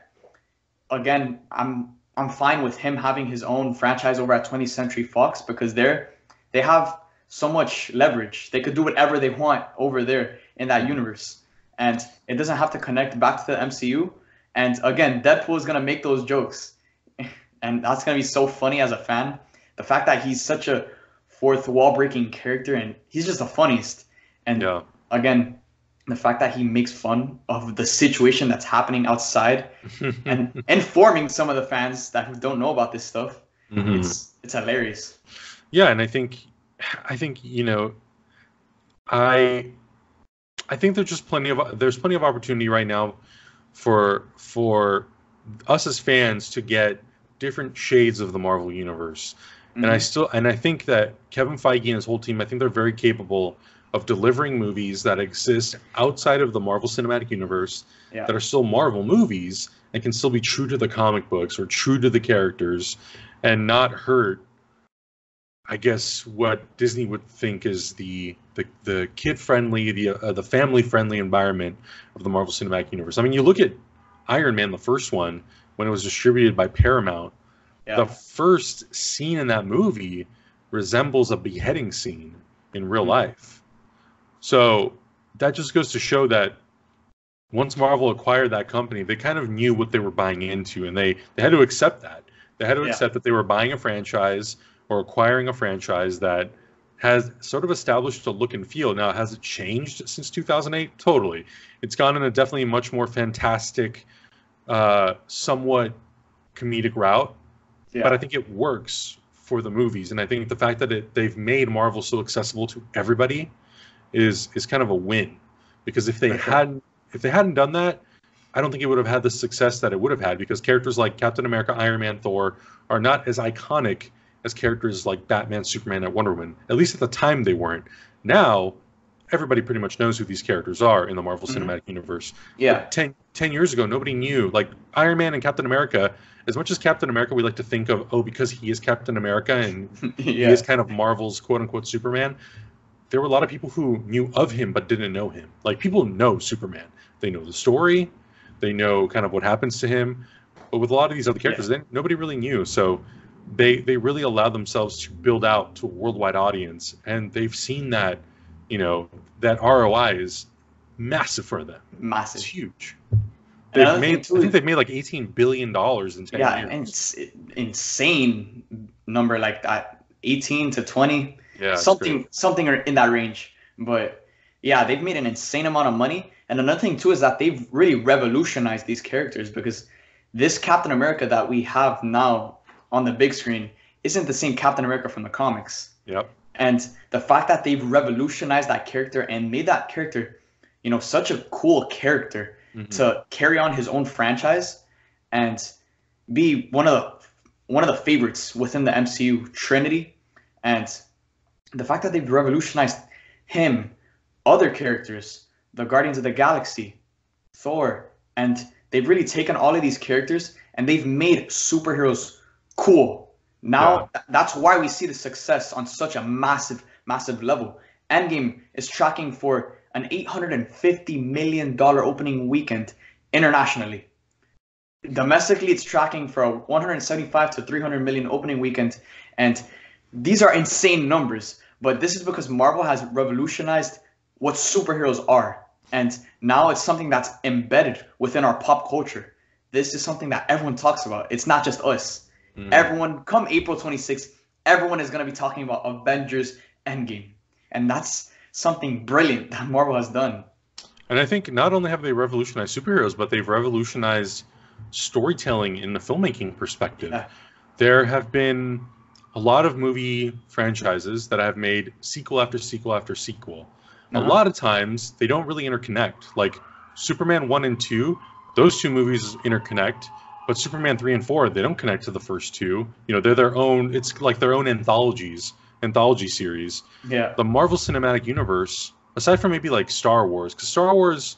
A: again, I'm fine with him having his own franchise over at 20th Century Fox, because they have so much leverage. They could do whatever they want over there in that universe, and it doesn't have to connect back to the MCU. And again, Deadpool is gonna make those jokes, and that's gonna be so funny as a fan. The fact that he's such a fourth wall breaking character, and he's just the funniest. And again, the fact that he makes fun of the situation that's happening outside and informing some of the fans that don't know about this stuff, it's hilarious.
B: Yeah, and I think I I think there's plenty of opportunity right now for us as fans to get different shades of the Marvel universe. Mm-hmm. And I think that Kevin Feige and his whole team, I think they're very capable of delivering movies that exist outside of the Marvel Cinematic Universe that are still Marvel movies and can still be true to the comic books or true to the characters and not hurt, I guess, what Disney would think is the kid-friendly, the family-friendly environment of the Marvel Cinematic Universe. I mean, you look at Iron Man, the first one, when it was distributed by Paramount, the first scene in that movie resembles a beheading scene in real life. So that just goes to show that once Marvel acquired that company, they kind of knew what they were buying into, and they had to accept that. They had to accept that they were buying a franchise or acquiring a franchise that has sort of established a look and feel. Now, has it changed since 2008? Totally. It's gone in a definitely much more fantastic, somewhat comedic route, but I think it works for the movies. And I think the fact that they've made Marvel so accessible to everybody is kind of a win, because if they hadn't done that, I don't think it would have had the success that it would have had, because characters like Captain America, Iron Man, Thor are not as iconic as characters like Batman, Superman, and Wonder Woman. At least at the time they weren't. Now, everybody pretty much knows who these characters are in the Marvel Cinematic Universe. Yeah. But 10 years ago, nobody knew. Like, Iron Man and Captain America, as much as Captain America we like to think of, because he is Captain America and he is kind of Marvel's quote-unquote Superman, there were a lot of people who knew of him but didn't know him. Like, people know Superman. They know the story. They know kind of what happens to him. But with a lot of these other characters, nobody really knew. So they really allowed themselves to build out to a worldwide audience. And they've seen that, that ROI is massive for them.
A: Massive.
B: It's huge. I think they've made like $18 billion in 10 years.
A: Yeah, and it's insane number like that. 18 to 20. Yeah, something in that range. But yeah, they've made an insane amount of money. And another thing too is that they've really revolutionized these characters, because this Captain America that we have now on the big screen isn't the same Captain America from the comics.
B: Yep.
A: And the fact that they've revolutionized that character and made that character, such a cool character to carry on his own franchise and be one of the favorites within the MCU Trinity. And the fact that they've revolutionized him, other characters, the Guardians of the Galaxy, Thor, and they've really taken all of these characters and they've made superheroes cool. Now, that's why we see the success on such a massive, massive level. Endgame is tracking for an $850 million opening weekend internationally. Domestically, it's tracking for a 175 to 300 million opening weekend. And these are insane numbers. But this is because Marvel has revolutionized what superheroes are. And now it's something that's embedded within our pop culture. This is something that everyone talks about. It's not just us. Everyone, come April 26th, everyone is going to be talking about Avengers Endgame. And that's something brilliant that Marvel has done.
B: And I think not only have they revolutionized superheroes, but they've revolutionized storytelling in the filmmaking perspective. Yeah. There have been a lot of movie franchises that have made sequel after sequel after sequel. A lot of times, they don't really interconnect. Like Superman 1 and 2, those two movies interconnect. But Superman 3 and 4, they don't connect to the first two. They're their own, it's like their own anthology series.
A: Yeah.
B: The Marvel Cinematic Universe, aside from maybe like Star Wars, because Star Wars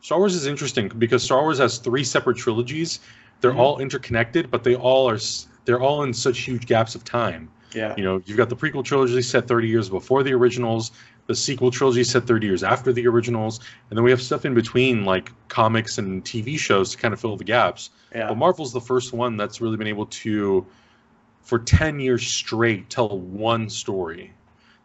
B: is interesting because Star Wars has 3 separate trilogies. They're all interconnected, but they're all in such huge gaps of time.
A: Yeah.
B: You've got the prequel trilogy set 30 years before the originals, the sequel trilogy set 30 years after the originals, and then we have stuff in between like comics and TV shows to kind of fill the gaps. Yeah. But Marvel's the first one that's really been able to, for 10 years straight, tell one story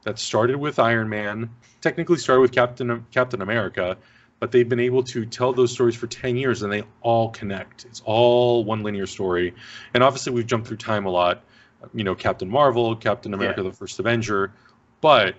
B: that started with Iron Man, technically started with Captain America, but they've been able to tell those stories for 10 years and they all connect. It's all one linear story. And obviously we've jumped through time a lot. Captain Marvel, Captain America, the First Avenger, but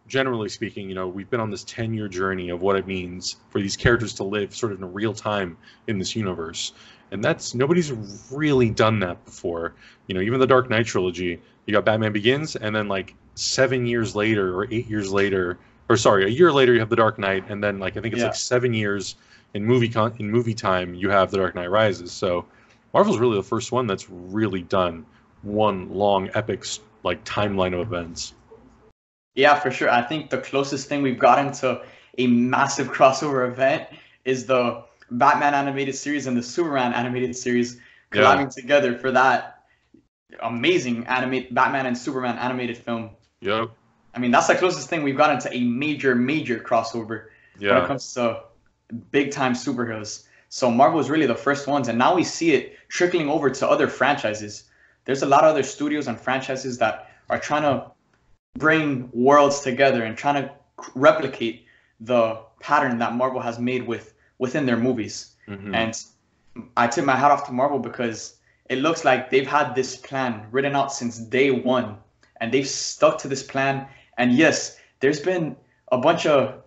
B: generally speaking, we've been on this 10-year journey of what it means for these characters to live sort of in real time in this universe. And nobody's really done that before. Even the Dark Knight trilogy, you got Batman Begins, and then like 7 years later or 8 years later, or sorry, a year later you have The Dark Knight, and then like I think it's
A: Yeah.
B: like 7 years in movie time you have The Dark Knight Rises. So Marvel's really the first one that's really done one long epic like timeline of events.
A: Yeah, for sure. I think the closest thing we've gotten to a massive crossover event is the Batman animated series and the Superman animated series collabing together for that amazing Batman and Superman animated film.
B: Yep.
A: I mean, that's the closest thing we've gotten to a major crossover when it comes to big time superheroes. So Marvel is really the first ones, and now we see it trickling over to other franchises. There's a lot of other studios and franchises that are trying to bring worlds together and trying to replicate the pattern that Marvel has made within their movies.
B: Mm-hmm.
A: And I tip my hat off to Marvel because it looks like they've had this plan written out since day one, and they've stuck to this plan. And yes, there's been a bunch of,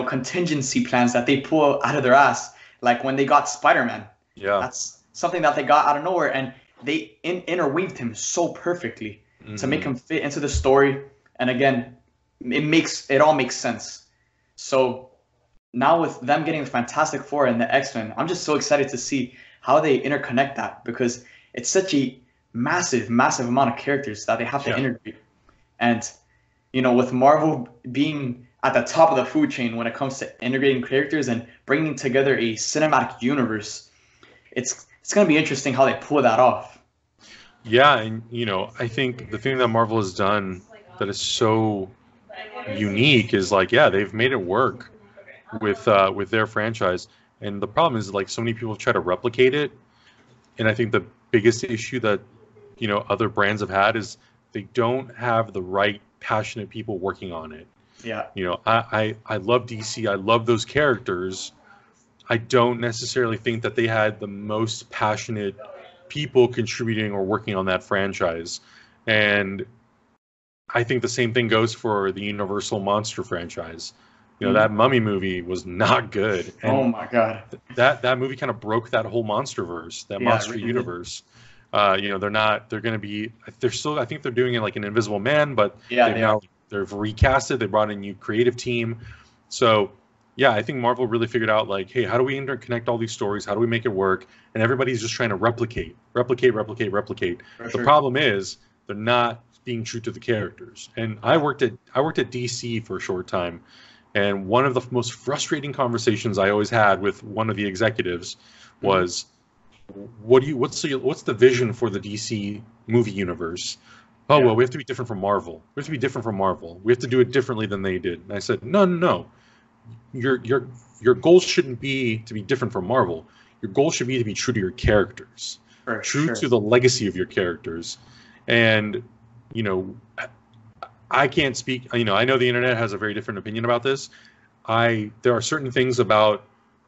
A: contingency plans that they pull out of their ass, like when they got Spider-Man.
B: Yeah.
A: That's something that they got out of nowhere, and they interweaved him so perfectly to make him fit into the story. And again, it all makes sense. So now with them getting the Fantastic Four and the X-Men, I'm just so excited to see how they interconnect that, because it's such a massive amount of characters that they have to integrate. And, with Marvel being at the top of the food chain when it comes to integrating characters and bringing together a cinematic universe, it's going to be interesting how they pull that off.
B: Yeah, and, I think the thing that Marvel has done that is so unique is they've made it work with their franchise. And the problem is so many people try to replicate it. And I think the biggest issue that, other brands have had is they don't have the right passionate people working on it.
A: Yeah.
B: I love DC. I love those characters. I don't necessarily think that they had the most passionate people contributing or working on that franchise. And I think the same thing goes for the Universal Monster franchise. That Mummy movie was not good. And
A: oh my God.
B: That movie kind of broke that whole MonsterVerse, that monster universe. I think they're doing it like an Invisible Man, but they've recast it. They brought in a new creative team. So yeah, I think Marvel really figured out hey, how do we interconnect all these stories? How do we make it work? And everybody's just trying to replicate. The problem is they're not being true to the characters. And I worked at DC for a short time, and one of the most frustrating conversations I always had with one of the executives was, what's the vision for the DC movie universe? Oh, well, we have to be different from Marvel. We have to be different from Marvel. We have to do it differently than they did. And I said, no. Your goal shouldn't be to be different from Marvel. Your goal should be to be true to your characters, to the legacy of your characters. And, I can't speak, I know the internet has a very different opinion about this. There are certain things about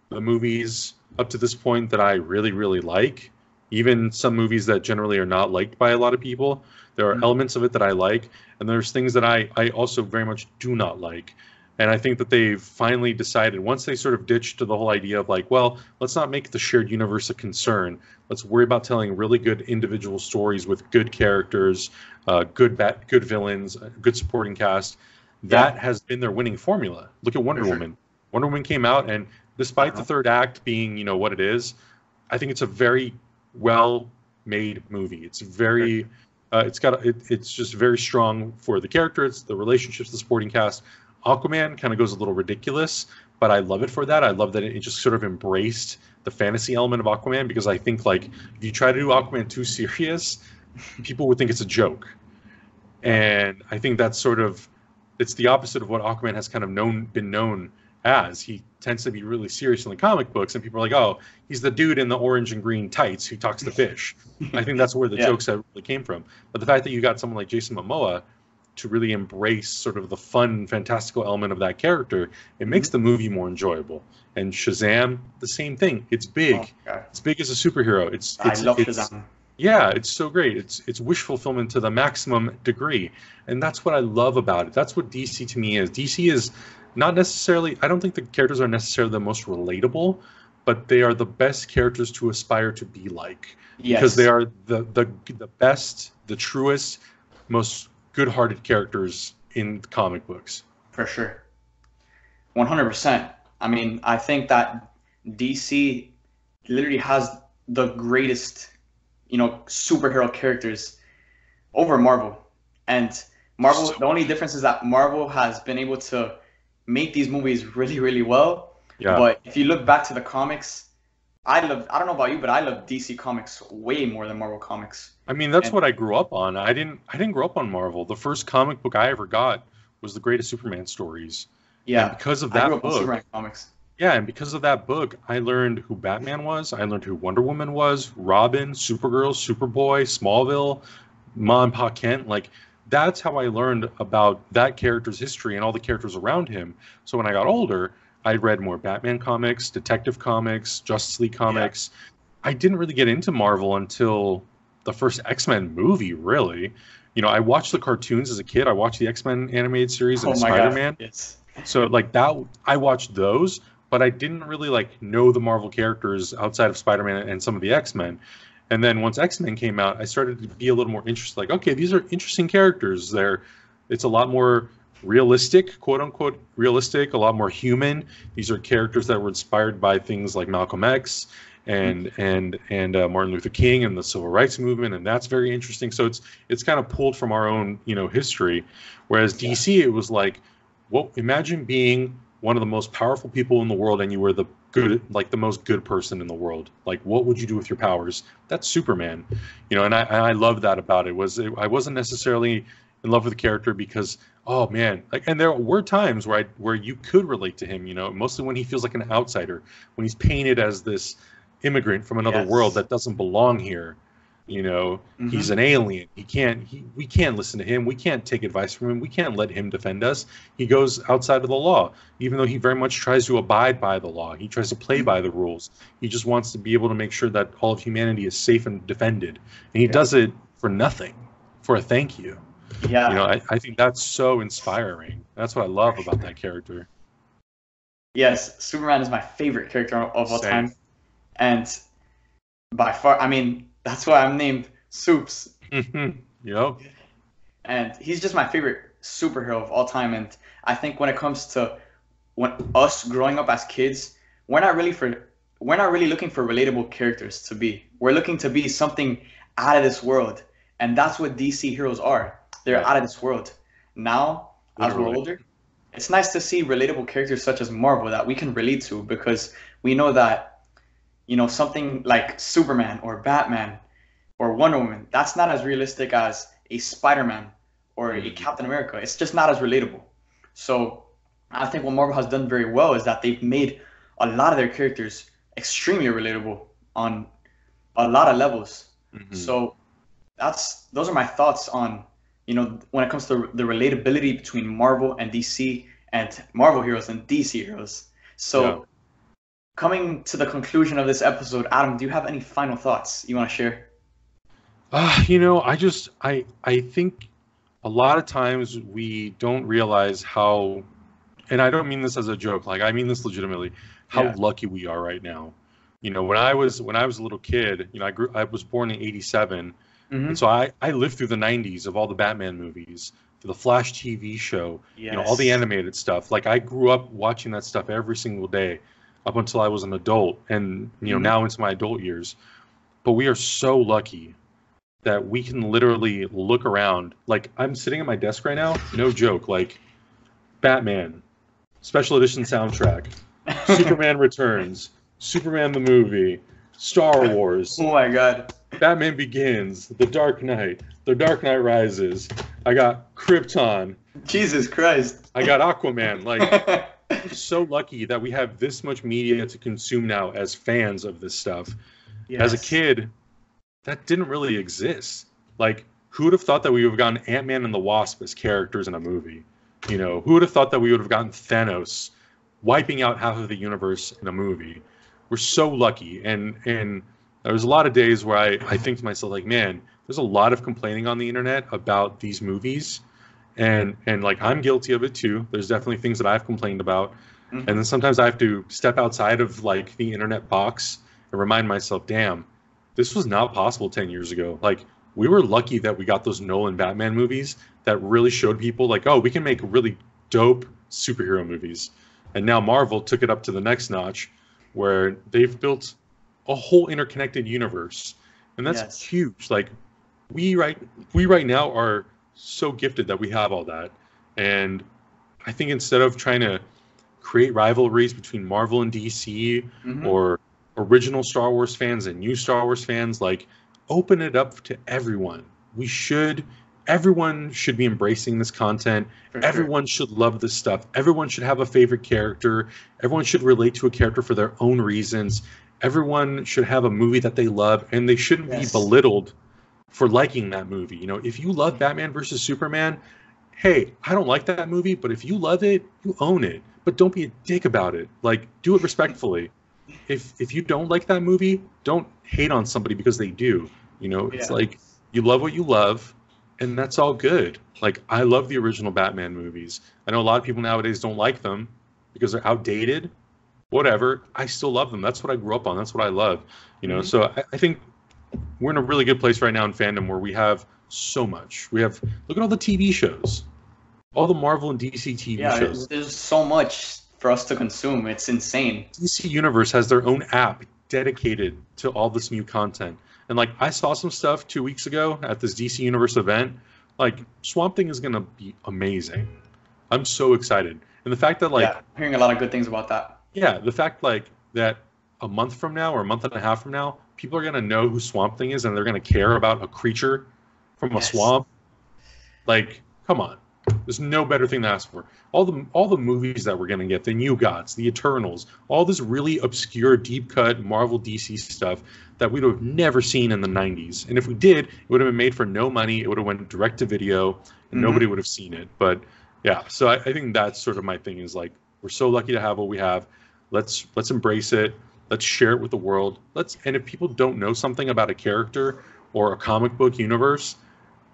B: the movies up to this point that I really, really like. Even some movies that generally are not liked by a lot of people. There are elements of it that I like, and there's things that I also very much do not like. And I think that they've finally decided, once they sort of ditched the whole idea of let's not make the shared universe a concern. Let's worry about telling really good individual stories with good characters, good villains, good supporting cast. That has been their winning formula. Look at Wonder Woman. Wonder Woman came out, and despite the third act being, what it is, I think it's a very well-made movie. It's very, it's just very strong for the characters, the relationships, the supporting cast. Aquaman kind of goes a little ridiculous, but I love it for that. I love that it just sort of embraced the fantasy element of Aquaman, because I think if you try to do Aquaman too serious, people would think it's a joke. And I think that's it's the opposite of what Aquaman has kind of been known as. He tends to be really serious in the comic books, and people are like, oh, he's the dude in the orange and green tights who talks to fish. I think that's where the jokes really came from. But the fact that you got someone like Jason Momoa to really embrace sort of the fun, fantastical element of that character, it makes the movie more enjoyable. And Shazam, the same thing. It's big. It's big as a superhero. I love Shazam. Yeah, it's so great. It's wish fulfillment to the maximum degree. And that's what I love about it. That's what DC to me is. DC is not necessarily, I don't think the characters are necessarily the most relatable, but they are the best characters to aspire to be like. Yes. Because they are the best, the truest, most good-hearted characters in comic books.
A: For sure. 100%. I mean, I think that DC literally has the greatest, superhero characters over Marvel. And Marvel, the only difference is that Marvel has been able to make these movies really, really well.
B: Yeah.
A: But if you look back to the comics, I don't know about you, but I love DC comics way more than Marvel comics.
B: I mean, that's what I grew up on. I didn't grow up on Marvel. The first comic book I ever got was the Greatest Superman stories.
A: Yeah.
B: And because of
A: I
B: that
A: grew up
B: book,
A: on Superman comics.
B: yeah, and because of that book, I learned who Batman was. I learned who Wonder Woman was, Robin, Supergirl, Superboy, Smallville, Ma and Pa Kent. Like, that's how I learned about that character's history and all the characters around him. So when I got older, I read more Batman comics, Detective Comics, Justice League comics. Yeah. I didn't really get into Marvel until the first X-Men movie, really. You know, I watched the cartoons as a kid. I watched the X-Men animated series and Spider-Man.
A: Yes.
B: So like that, I watched those, but I didn't really like know the Marvel characters outside of Spider-Man and some of the X-Men. And then once X-Men came out, I started to be a little more interested. Like, okay, these are interesting characters. It's a lot more realistic, quote unquote realistic, a lot more human. These are characters that were inspired by things like Malcolm X and Martin Luther King and the Civil Rights Movement, and that's very interesting. So it's kind of pulled from our own, history. Whereas DC, it was like, well, imagine being one of the most powerful people in the world and you were the most good person in the world. Like, what would you do with your powers? That's Superman. And I love that about it. I wasn't necessarily in love with the character because, oh man, and there were times where you could relate to him, mostly when he feels like an outsider, when he's painted as this immigrant from another world that doesn't belong here. He's an alien. We can't listen to him. We can't take advice from him. We can't let him defend us. He goes outside of the law, even though he very much tries to abide by the law. He tries to play by the rules. He just wants to be able to make sure that all of humanity is safe and defended. And he does it for nothing, for a thank you.
A: Yeah.
B: I think that's so inspiring. That's what I love about that character.
A: Yes, Superman is my favorite character of all time. And by far, I mean, that's why I'm named Supes.
B: Yep.
A: And he's just my favorite superhero of all time. And I think when it comes to us growing up as kids, we're not really looking for relatable characters to be. We're looking to be something out of this world. And that's what DC heroes are. They're out of this world. Now, as we're older, it's nice to see relatable characters such as Marvel that we can relate to, because we know that something like Superman or Batman or Wonder Woman, that's not as realistic as a Spider-Man or a Captain America. It's just not as relatable. So I think what Marvel has done very well is that they've made a lot of their characters extremely relatable on a lot of levels. So those are my thoughts on, when it comes to the relatability between Marvel and DC, and Marvel heroes and DC heroes. So coming to the conclusion of this episode, Adam, do you have any final thoughts you want to share?
B: I think a lot of times we don't realize how, and I don't mean this as a joke, like I mean this legitimately, how lucky we are right now. When I was a little kid, I was born in '87, and so I lived through the '90s of all the Batman movies, the Flash TV show, all the animated stuff. Like I grew up watching that stuff every single day up until I was an adult, and now into my adult years. But we are so lucky that we can literally look around. Like I'm sitting at my desk right now, no joke, like Batman, special edition soundtrack, Superman Returns, Superman the movie, Star Wars.
A: Oh my God.
B: Batman Begins, The Dark Knight Rises. I got Krypton.
A: Jesus Christ.
B: I got Aquaman. Like, we're so lucky that we have this much media to consume now as fans of this stuff. Yes. As a kid, that didn't really exist. Like, who would have thought that we would have gotten Ant-Man and the Wasp as characters in a movie? Who would have thought that we would have gotten Thanos wiping out half of the universe in a movie? We're so lucky. And there was a lot of days where I think to myself, like, man, there's a lot of complaining on the internet about these movies. And like, I'm guilty of it too. There's definitely things that I've complained about. And then sometimes I have to step outside of like the internet box and remind myself, damn, this was not possible 10 years ago. Like, we were lucky that we got those Nolan Batman movies that really showed people like, oh, we can make really dope superhero movies. And now Marvel took it up to the next notch, where they've built a whole interconnected universe, and that's huge. Like we right now are so gifted that we have all that, and I think instead of trying to create rivalries between Marvel and DC, or original Star Wars fans and new Star Wars fans, like open it up to everyone. Everyone should be embracing this content. Everyone should love this stuff. Everyone should have a favorite character. Everyone should relate to a character for their own reasons. Everyone should have a movie that they love, and they shouldn't be belittled for liking that movie. You know, if you love Batman versus Superman, hey, I don't like that movie, but if you love it, you own it. But don't be a dick about it. Like, do it respectfully. If you don't like that movie, don't hate on somebody because they do. You know, it's like you love what you love, and that's all good. Like, I love the original Batman movies. I know a lot of people nowadays don't like them because they're outdated. Whatever. I still love them. That's what I grew up on. That's what I love. You know, so I think we're in a really good place right now in fandom where we have so much. We have, look at all the TV shows. All the Marvel and DC TV shows.
A: There's so much for us to consume. It's insane.
B: DC Universe has their own app dedicated to all this new content. And like, I saw some stuff 2 weeks ago at this DC Universe event. Like, Swamp Thing is going to be amazing. I'm so excited. And the fact that like...
A: I'm hearing a lot of good things about that.
B: Yeah, the fact like that a month from now or a month and a half from now, people are going to know who Swamp Thing is and they're going to care about a creature from a swamp. Like, come on. There's no better thing to ask for. All the movies that we're going to get, the New Gods, the Eternals, all this really obscure, deep-cut Marvel DC stuff that we would have never seen in the 90s. And if we did, it would have been made for no money. It would have went direct to video, and nobody would have seen it. But, yeah, so I think that's sort of my thing is, like, we're so lucky to have what we have. Let's embrace it. Let's share it with the world. And if people don't know something about a character or a comic book universe,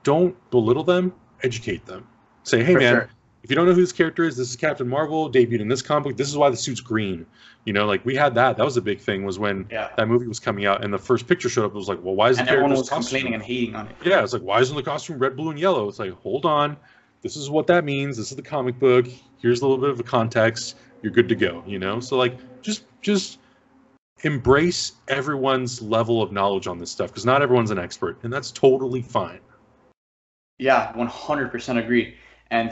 B: don't belittle them, educate them. Say, hey, man, if you don't know who this character is, this is Captain Marvel, debuted in this comic book. This is why the suit's green. You know, like, we had that. That was a big thing, was when that movie was coming out and the first picture showed up. It was like, well, why is the character
A: everyone was complaining and hating on it.
B: Yeah, it's like, why isn't the costume red, blue, and yellow? It's like, hold on. This is what that means. This is the comic book. Here's a little bit of the context. You're good to go, you know? So, like, just embrace everyone's level of knowledge on this stuff, because not everyone's an expert, and that's totally fine.
A: Yeah, 100% agree. And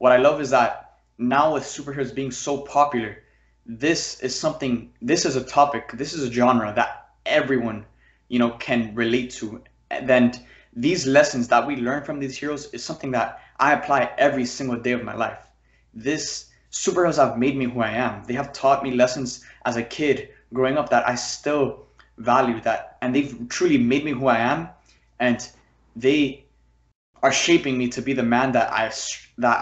A: what I love is that now with superheroes being so popular, this is a topic, this is a genre that everyone, you know, can relate to. And then these lessons that we learn from these heroes is something that I apply every single day of my life. This superheroes have made me who I am. They have taught me lessons as a kid growing up that I still value, that, and they've truly made me who I am, and they are shaping me to be the man that I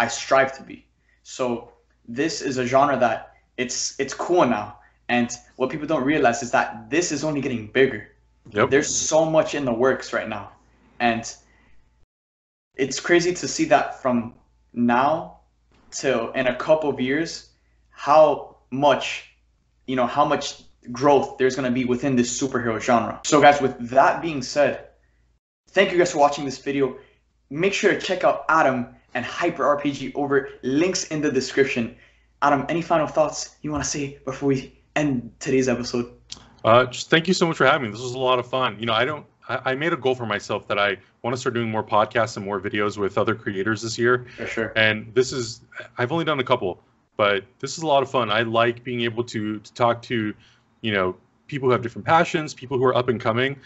A: strive to be. So this is a genre that it's cool now, and what people don't realize is that this is only getting bigger. There's so much in the works right now, and it's crazy to see that from now till in a couple of years, how much growth there's going to be within this superhero genre. So guys, with that being said, thank you guys for watching this video. Make sure to check out Adam and Hyper RPG over, links in the description. Adam, any final thoughts you want to say before we end today's episode?
B: Just thank you so much for having me. This was a lot of fun. You know, I made a goal for myself that I want to start doing more podcasts and more videos with other creators this year.
A: For sure.
B: And I've only done a couple, but this is a lot of fun. I like being able to talk to, you know, people who have different passions, people who are up and coming.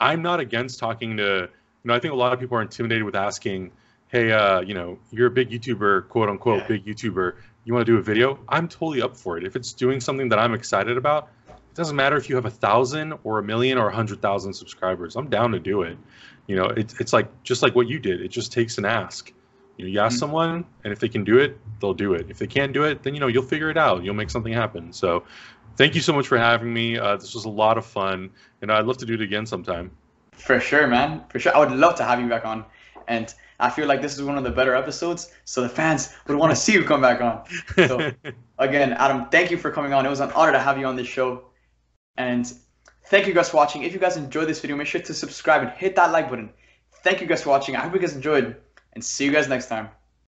B: I'm not against talking to, you know, I think a lot of people are intimidated with asking, hey, you know, you're a big YouTuber, quote unquote, big YouTuber. You want to do a video? I'm totally up for it. If it's doing something that I'm excited about, it doesn't matter if you have 1,000 or 1,000,000 or 100,000 subscribers. I'm down to do it. You know, it's like, just like what you did. It just takes an ask. You know, you ask someone, and if they can do it, they'll do it. If they can't do it, then, you know, you'll figure it out. You'll make something happen. So thank you so much for having me. This was a lot of fun, and I'd love to do it again sometime. For sure, man. For sure. I would love to have you back on. And I feel like this is one of the better episodes, so the fans would want to see you come back on. So, again, Adam, thank you for coming on. It was an honor to have you on this show. And thank you guys for watching. If you guys enjoyed this video, make sure to subscribe and hit that like button. Thank you guys for watching. I hope you guys enjoyed, and see you guys next time.